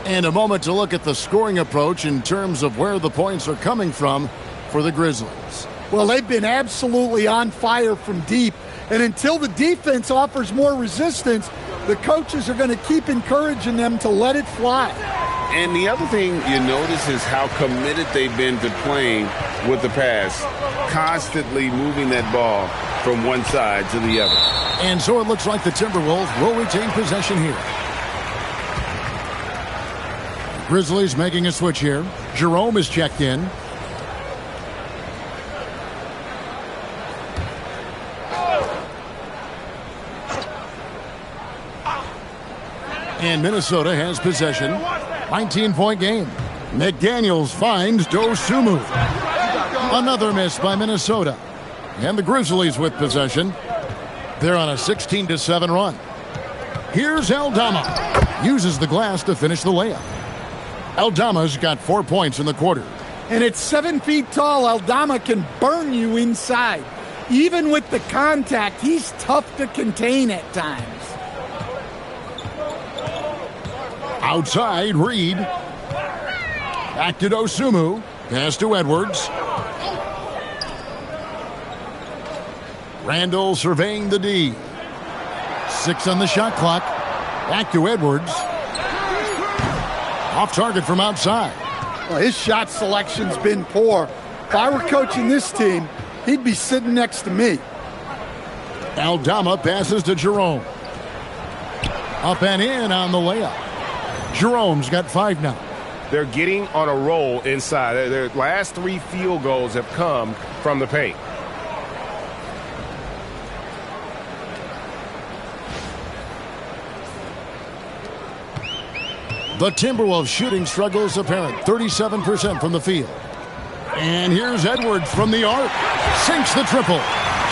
And a moment to look at the scoring approach in terms of where the points are coming from for the Grizzlies. Well, they've been absolutely on fire from deep. And until the defense offers more resistance, the coaches are going to keep encouraging them to let it fly. And the other thing you notice is how committed they've been to playing with the pass, constantly moving that ball from one side to the other. And so it looks like the Timberwolves will retain possession here. Grizzlies making a switch here. Jerome is checked in. And Minnesota has possession. 19-point game. McDaniels finds Dosunmu. Another miss by Minnesota. And the Grizzlies with possession. They're on a 16-7 run. Here's Aldama. Uses the glass to finish the layup. Aldama's got 4 points in the quarter. And at 7 feet tall, Aldama can burn you inside. Even with the contact, he's tough to contain at times. Outside, Reed. Back to Dosunmu. Pass to Edwards. Randall surveying the D. 6 on the shot clock. Back to Edwards. Off target from outside. Well, his shot selection's been poor. If I were coaching this team, he'd be sitting next to me. Aldama passes to Jerome. Up and in on the layup. Jerome's got 5 now. They're getting on a roll inside. Their last 3 field goals have come from the paint. The Timberwolves shooting struggles apparent. 37% from the field. And here's Edwards from the arc. Sinks the triple.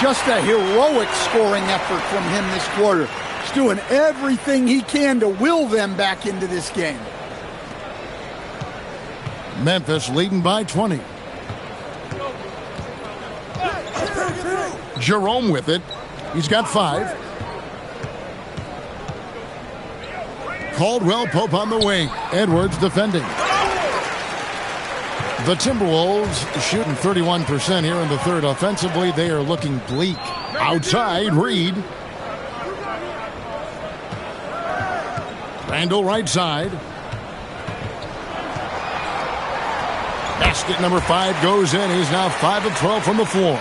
Just a heroic scoring effort from him this quarter. He's doing everything he can to will them back into this game. Memphis leading by 20. Jerome with it. He's got 5. Caldwell Pope on the wing. Edwards defending. The Timberwolves shooting 31% here in the third. Offensively, they are looking bleak. Outside, Reed. Randall right side. Basket number 5 goes in. He's now 5 of 12 from the floor.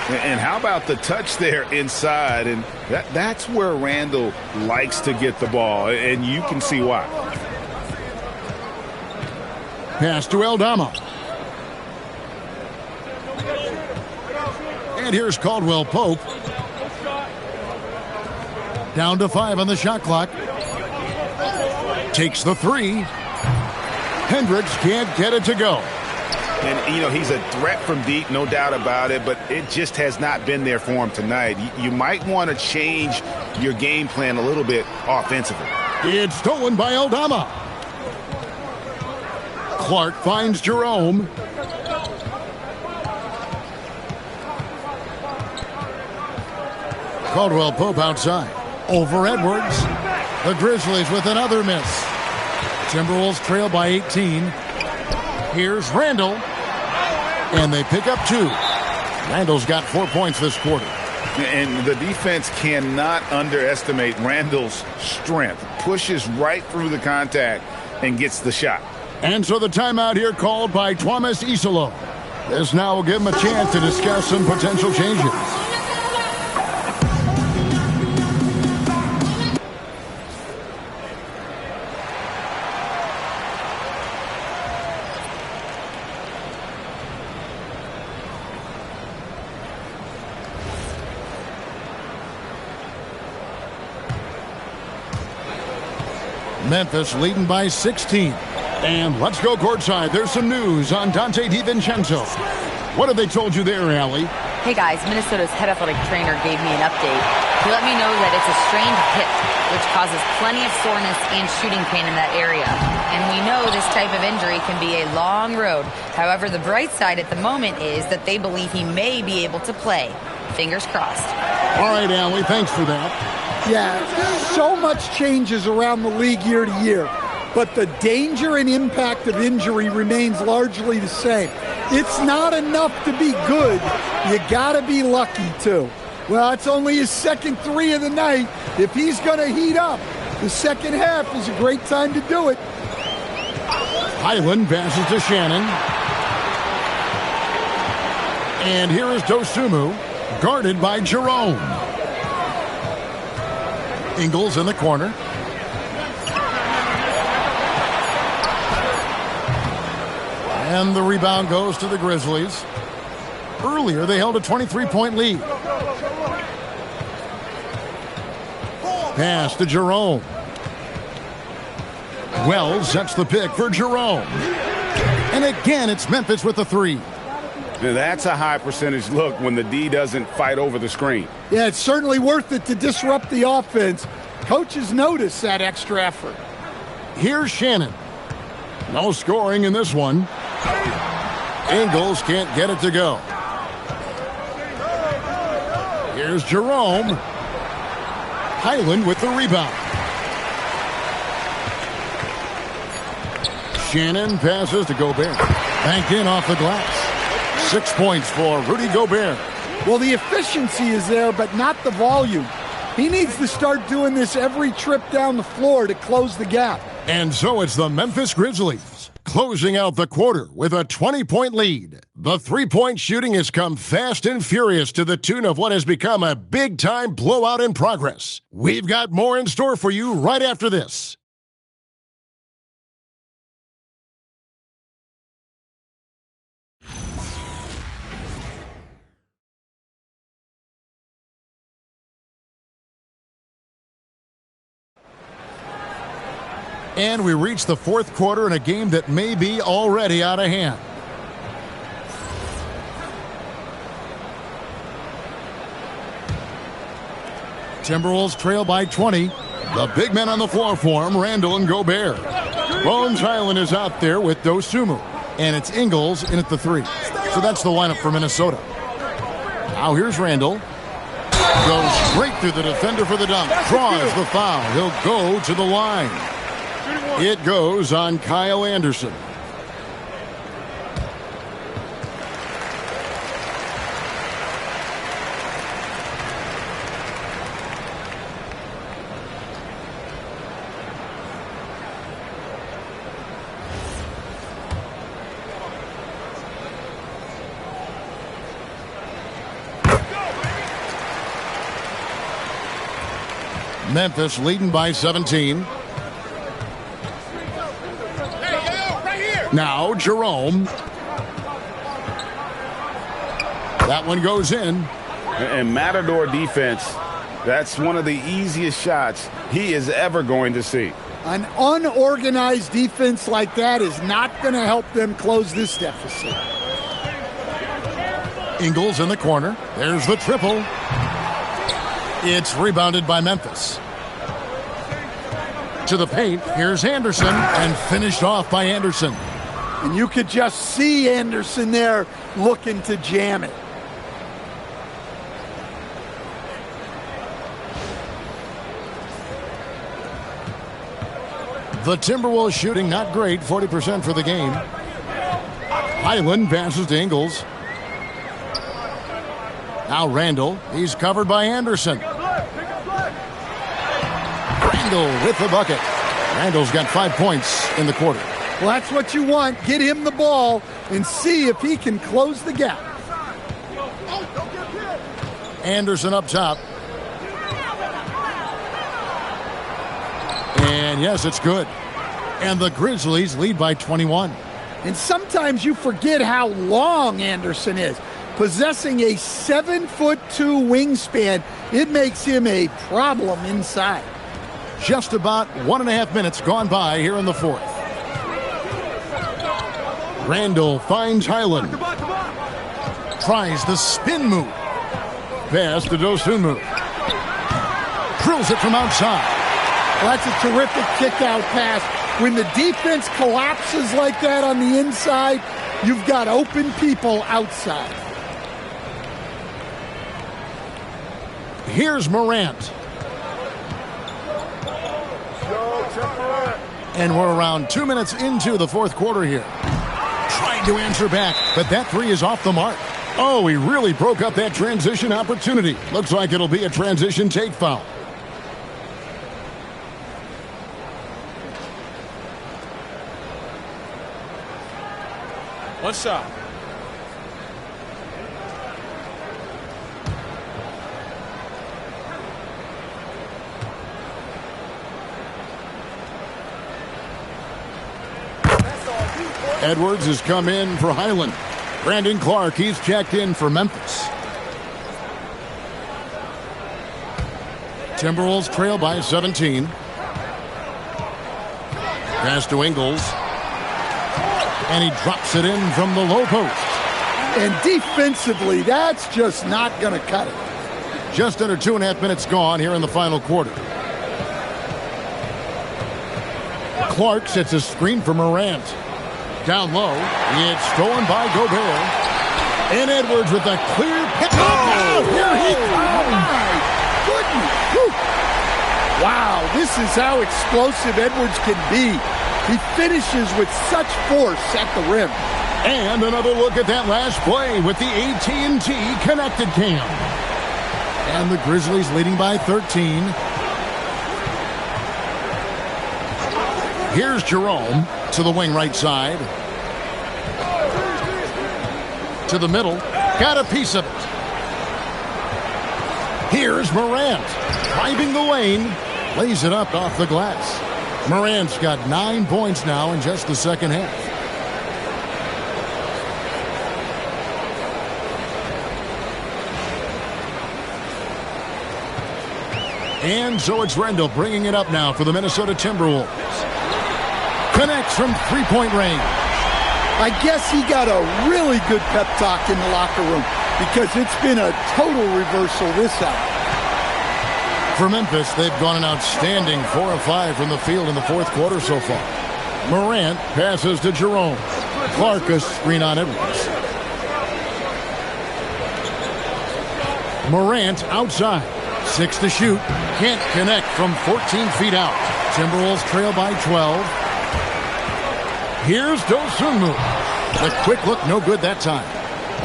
And how about the touch there inside? And that's where Randall likes to get the ball, and you can see why. Pass to Aldama. And here's Caldwell Pope. Down to 5 on the shot clock. Takes the 3. Hendricks can't get it to go. And, you know, he's a threat from deep, no doubt about it, but it just has not been there for him tonight. You might want to change your game plan a little bit offensively. It's stolen by Aldama. Clark finds Jerome. Caldwell Pope outside. Over Edwards. The Grizzlies with another miss. Timberwolves trail by 18. Here's Randall. And they pick up 2. Randall's got 4 points this quarter. And the defense cannot underestimate Randall's strength. Pushes right through the contact and gets the shot. And so the timeout here called by Thomas Isolo. This now will give him a chance to discuss some potential changes. Memphis leading by 16. And let's go courtside. There's some news on Dante DiVincenzo. What have they told you there, Allie? Hey guys, Minnesota's head athletic trainer gave me an update. He let me know that it's a strained hip, which causes plenty of soreness and shooting pain in that area. And we know this type of injury can be a long road. However, the bright side at the moment is that they believe he may be able to play. Fingers crossed. All right, Allie, thanks for that. Yeah, so much changes around the league year to year, but the danger and impact of injury remains largely the same. It's not enough to be good. You got to be lucky, too. Well, it's only his second three of the night. If he's going to heat up, the second half is a great time to do it. Highland passes to Shannon. And here is Dosunmu, guarded by Jerome. Ingles in the corner. And the rebound goes to the Grizzlies. Earlier, they held a 23-point lead. Pass to Jerome. Wells sets the pick for Jerome. And again, it's Memphis with the three. Now that's a high percentage look when the D doesn't fight over the screen. Yeah, it's certainly worth it to disrupt the offense. Coaches notice that extra effort. Here's Shannon. No scoring in this one. Ingles can't get it to go. Here's Jerome. Highland with the rebound. Shannon passes to Gobert. Banked in off the glass. 6 points for Rudy Gobert. Well, the efficiency is there, but not the volume. He needs to start doing this every trip down the floor to close the gap. And so it's the Memphis Grizzlies closing out the quarter with a 20-point lead. The three-point shooting has come fast and furious to the tune of what has become a big-time blowout in progress. We've got more in store for you right after this. And we reach the fourth quarter in a game that may be already out of hand. Timberwolves trail by 20. The big men on the floor for him, Randall and Gobert. Bones Highland is out there with Dosunmu. And it's Ingles in at the three. So that's the lineup for Minnesota. Now here's Randall. Goes straight through the defender for the dunk. Draws the foul. He'll go to the line. It goes on Kyle Anderson. Memphis leading by 17. Now Jerome. That one goes in. And Matador defense, that's one of the easiest shots he is ever going to see. An unorganized defense like that is not going to help them close this deficit. Ingles in the corner. There's the triple. It's rebounded by Memphis. To the paint. Here's Anderson. And finished off by Anderson. And you could just see Anderson there looking to jam it. The Timberwolves shooting not great, 40% for the game. Highland passes to Ingles. Now Randall. He's covered by Anderson. Randall with the bucket. Randall's got 5 points in the quarter. Well, that's what you want. Get him the ball and see if he can close the gap. Anderson up top. And yes, it's good. And the Grizzlies lead by 21. And sometimes you forget how long Anderson is. Possessing a 7'2" wingspan, it makes him a problem inside. Just about 1.5 minutes gone by here in the fourth. Randall finds Highland. Tries the spin move. Pass to Dosunmu. Drills it from outside. Well, that's a terrific kick-out pass. When the defense collapses like that on the inside, you've got open people outside. Here's Morant. And we're around 2 minutes into the fourth quarter here. Trying to answer back, but that three is off the mark. Oh, he really broke up that transition opportunity. Looks like it'll be a transition take foul. One shot. Edwards has come in for Highland. Brandon Clark, he's checked in for Memphis. Timberwolves trail by 17. Pass to Ingles. And he drops it in from the low post. And defensively, that's just not going to cut it. Just under 2.5 minutes gone here in the final quarter. Clark sets a screen for Morant. Down low, it's stolen by Gobert. And Edwards with a clear pick. Oh, here he comes. My goodness. Whew. Wow, this is how explosive Edwards can be. He finishes with such force at the rim. And another look at that last play with the AT&T connected cam. And the Grizzlies leading by 13. Here's Jerome to the wing right side. To the middle. Got a piece of it. Here's Morant. Driving the lane. Lays it up off the glass. Morant's got 9 points now in just the second half. And so it's Randall bringing it up now for the Minnesota Timberwolves. Connects from three-point range. I guess he got a really good pep talk in the locker room because it's been a total reversal this hour. For Memphis, they've gone an outstanding 4 of 5 from the field in the fourth quarter so far. Morant passes to Jerome. Clark a screen on Edwards. Morant outside. 6 to shoot. Can't connect from 14 feet out. Timberwolves trail by 12. Here's Dosunmu. The quick look, no good that time.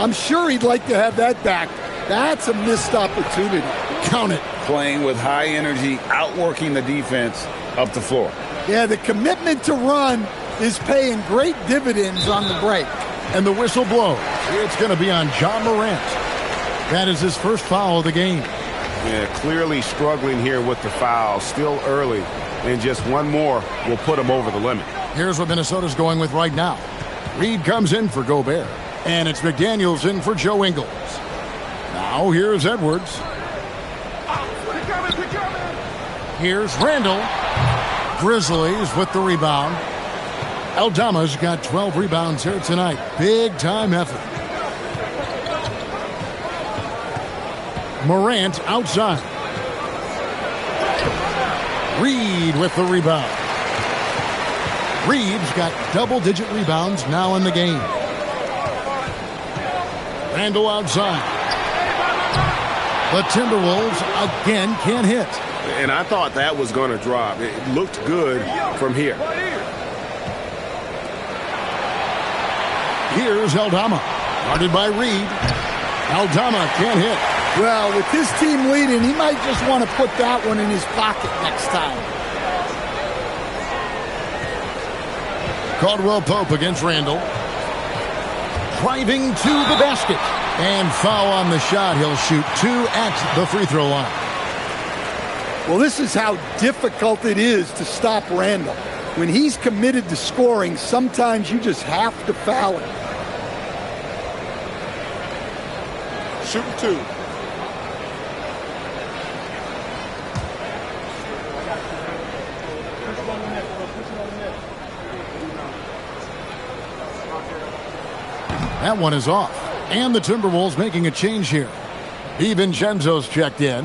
I'm sure he'd like to have that back. That's a missed opportunity. Count it. Playing with high energy, outworking the defense up the floor. Yeah, the commitment to run is paying great dividends on the break. And the whistle blows. It's going to be on John Morant. That is his first foul of the game. Yeah, clearly struggling here with the foul. Still early. And just one more will put him over the limit. Here's what Minnesota's going with right now. Reed comes in for Gobert. And it's McDaniels in for Joe Ingles. Now here's Edwards. Here's Randall. Grizzlies with the rebound. Aldama's got 12 rebounds here tonight. Big time effort. Morant outside. Reed with the rebound. Reed's got double-digit rebounds now in the game. Randall outside. The Timberwolves again can't hit. And I thought that was going to drop. It looked good from here. Here's Aldama. Guarded by Reed. Aldama can't hit. Well, with his team leading, he might just want to put that one in his pocket next time. Caldwell Pope against Randall. Driving to the basket. And foul on the shot. He'll shoot 2 at the free throw line. Well, this is how difficult it is to stop Randall. When he's committed to scoring, sometimes you just have to foul him. Shooting 2. That one is off. And the Timberwolves making a change here. DiVincenzo's checked in.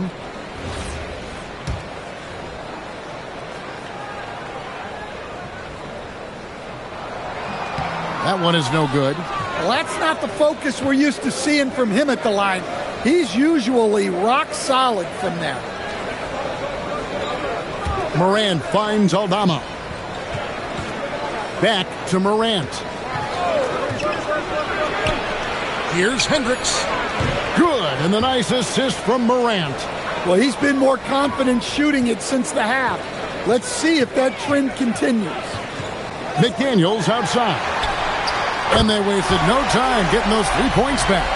That one is no good. Well, that's not the focus we're used to seeing from him at the line. He's usually rock solid from there. Morant finds Aldama. Back to Morant. Here's Hendricks. Good, and the nice assist from Morant. Well, he's been more confident shooting it since the half. Let's see if that trend continues. McDaniels outside. And they wasted no time getting those 3 points back.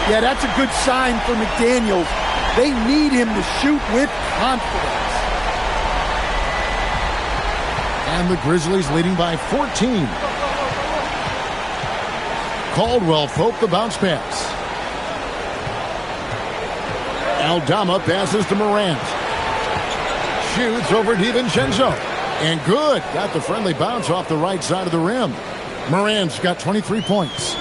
Yeah, that's a good sign for McDaniels. They need him to shoot with confidence. And the Grizzlies leading by 14. Caldwell Pope the bounce pass. Aldama passes to Morant. Shoots over DiVincenzo. And good. Got the friendly bounce off the right side of the rim. Morant's got 23 points.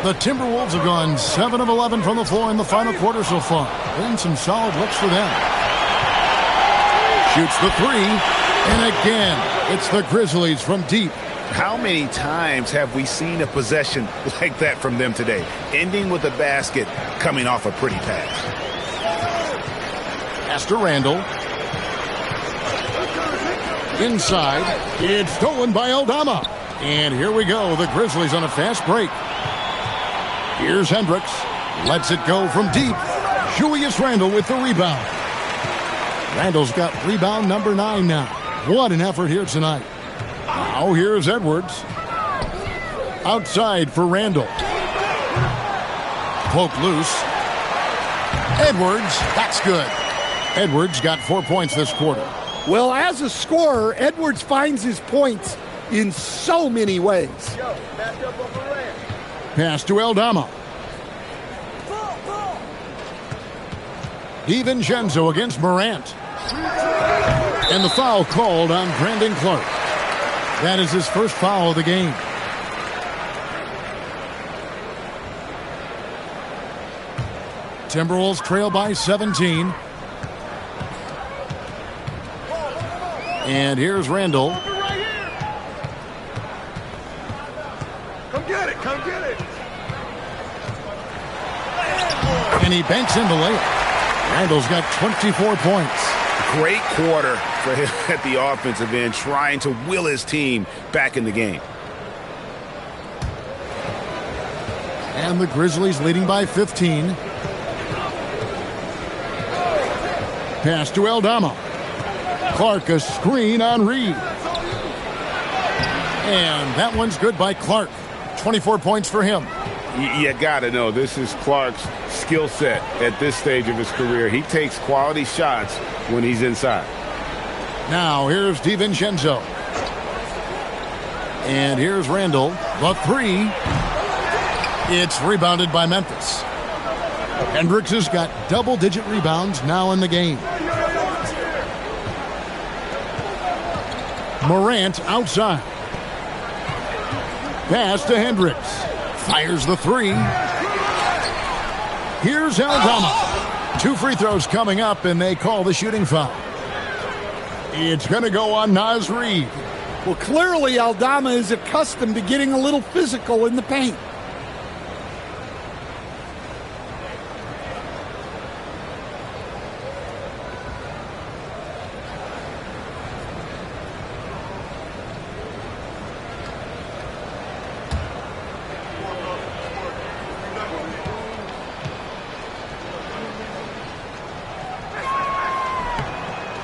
The Timberwolves have gone 7 of 11 from the floor in the final quarter so far. Been some solid looks for them. Shoots the three. And again, it's the Grizzlies from deep. How many times have we seen a possession like that from them today? Ending with a basket, coming off a pretty pass. Pass to Randall. Inside. It's stolen by Aldama. And here we go. The Grizzlies on a fast break. Here's Hendricks. Lets it go from deep. Julius Randle with the rebound. Randall's got rebound number 9 now. What an effort here tonight. Now here's Edwards. Outside for Randall. Poke loose. Edwards, that's good. Edwards got 4 points this quarter. Well, as a scorer, Edwards finds his points in so many ways. Pass to Aldama. DiVincenzo against Morant. And the foul called on Brandon Clark. That is his first foul of the game. Timberwolves trail by 17. And here's Randall. Come get it, come get it. And he banks in the layup. Randall's got 24 points. Great quarter for him at the offensive end, trying to will his team back in the game. And the Grizzlies leading by 15. Pass to Aldama. Clark, a screen on Reed. And that one's good by Clark. 24 points for him. You got to know, this is Clark's skill set at this stage of his career. He takes quality shots when he's inside. Now here's DiVincenzo. And here's Randall. The three. It's rebounded by Memphis. Hendricks has got double-digit rebounds now in the game. Morant outside. Pass to Hendricks. Fires the three. Here's Aldama. 2 free throws coming up, and they call the shooting foul. It's going to go on Naz Reid. Well, clearly Aldama is accustomed to getting a little physical in the paint.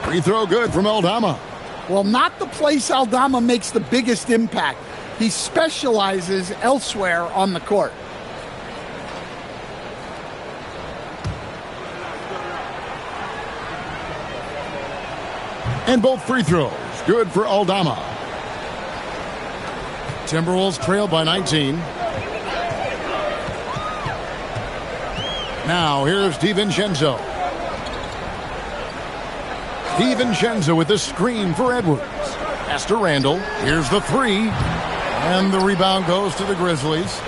Free throw good from Aldama. Well, not the place Aldama makes the biggest impact. He specializes elsewhere on the court. And both free throws good for Aldama. Timberwolves trail by 19. Now here's DiVincenzo. DiVincenzo with the screen for Edwards. Pass to Randall. Here's the three. And the rebound goes to the Grizzlies.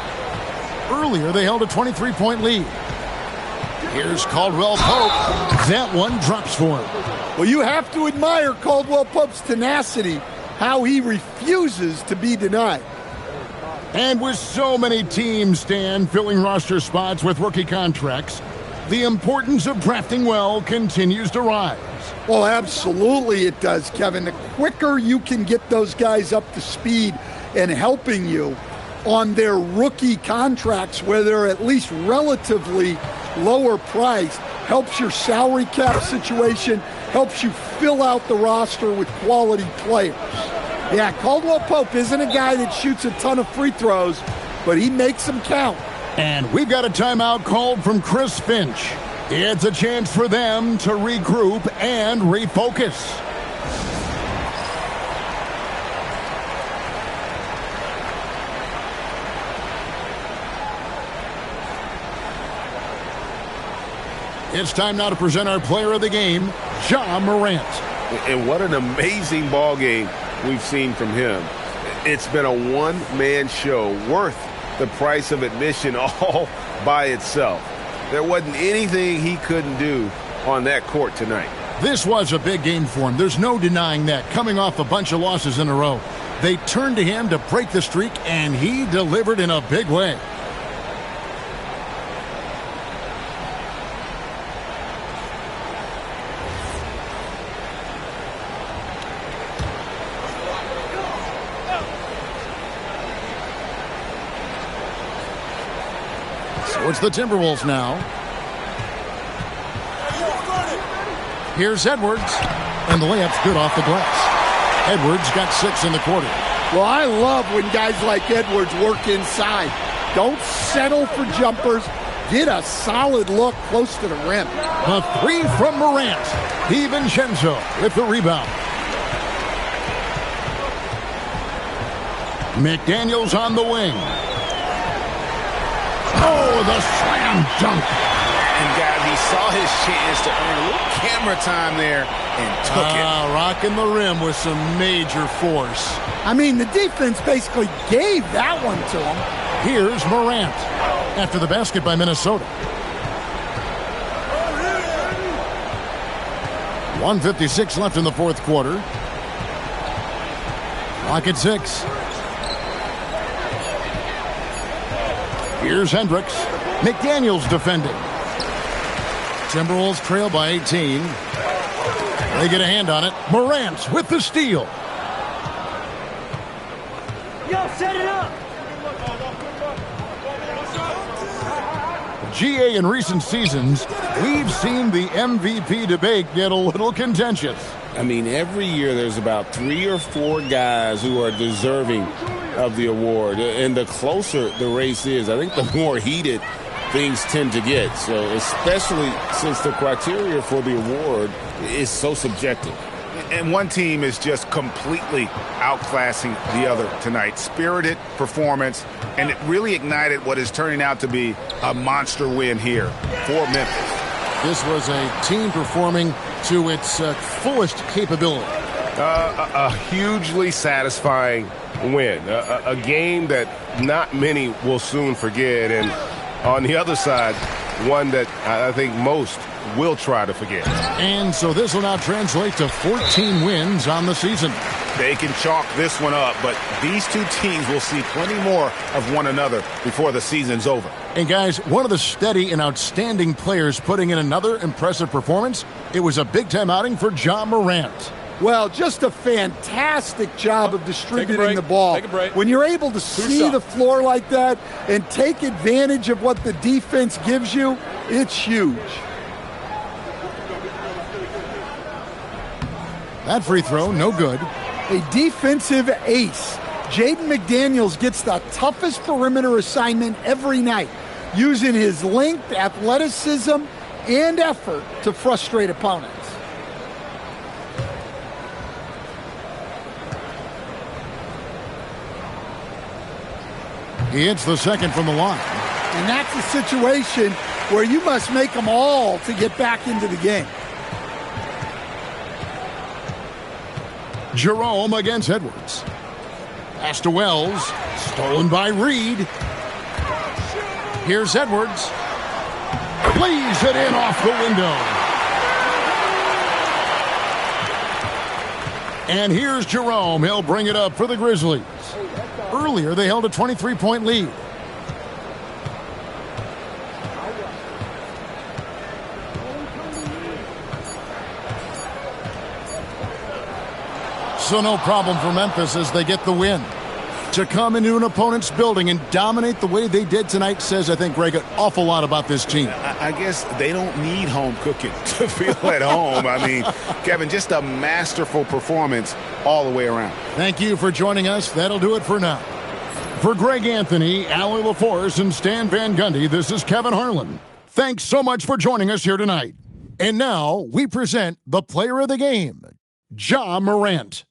Earlier, they held a 23-point lead. Here's Caldwell Pope. That one drops for him. Well, you have to admire Caldwell Pope's tenacity, how he refuses to be denied. And with so many teams, Stan, filling roster spots with rookie contracts, the importance of drafting well continues to rise. Well, absolutely it does, Kevin. The quicker you can get those guys up to speed and helping you on their rookie contracts, where they're at least relatively lower priced, helps your salary cap situation, helps you fill out the roster with quality players. Yeah, Caldwell Pope isn't a guy that shoots a ton of free throws, but he makes them count. And we've got a timeout called from Chris Finch. It's a chance for them to regroup and refocus. It's time now to present our player of the game, Ja Morant. And what an amazing ball game we've seen from him. It's been a one-man show worth the price of admission all by itself. There wasn't anything he couldn't do on that court tonight. This was a big game for him. There's no denying that. Coming off a bunch of losses in a row, they turned to him to break the streak, and he delivered in a big way. So it's the Timberwolves now. Here's Edwards, and the layup's good off the glass. Edwards got 6 in the quarter. Well, I love when guys like Edwards work inside. Don't settle for jumpers. Get a solid look close to the rim. A 3 from Morant. DiVincenzo with the rebound. McDaniels on the wing. Oh, the slam dunk. And, guys, he saw his chance to earn a little camera time there and took it. Rocking the rim with some major force. I mean, the defense basically gave that one to him. Here's Morant after the basket by Minnesota. 1:56 left in the fourth quarter. Clock at 6. Here's Hendricks. McDaniels defending. Timberwolves trail by 18. They get a hand on it. Morant with the steal. Yo, set it up. GA, in recent seasons, we've seen the MVP debate get a little contentious. I mean, every year there's about 3 or 4 guys who are deserving of the award. And the closer the race is, I think the more heated things tend to get. So especially since the criteria for the award is so subjective. And one team is just completely outclassing the other tonight. Spirited performance, and it really ignited what is turning out to be a monster win here for Memphis. This was a team performing to its fullest capability. A hugely satisfying win. A game that not many will soon forget. And on the other side, one that I think most will try to forget. And so this will now translate to 14 wins on the season. They can chalk this one up, but these two teams will see plenty more of one another before the season's over. And guys, one of the steady and outstanding players putting in another impressive performance, it was a big-time outing for Ja Morant. Well, just a fantastic job of distributing the ball. Take a break. When you're able to see the floor like that and take advantage of what the defense gives you, it's huge. That free throw, no good. A defensive ace. Jaden McDaniels gets the toughest perimeter assignment every night, using his length, athleticism, and effort to frustrate opponents. He hits the second from the line. And that's a situation where you must make them all to get back into the game. Jerome against Edwards. Pass to Wells. Stolen by Reed. Here's Edwards. Leaves it in off the window. And here's Jerome. He'll bring it up for the Grizzlies. Earlier, they held a 23-point lead. So no problem for Memphis as they get the win. To come into an opponent's building and dominate the way they did tonight says, I think, Greg, an awful lot about this team. I guess they don't need home cooking to feel at home. I mean, Kevin, just a masterful performance all the way around. Thank you for joining us. That'll do it for now. For Greg Anthony, Allie LaForce, and Stan Van Gundy, this is Kevin Harlan. Thanks so much for joining us here tonight. And now we present the player of the game, Ja Morant.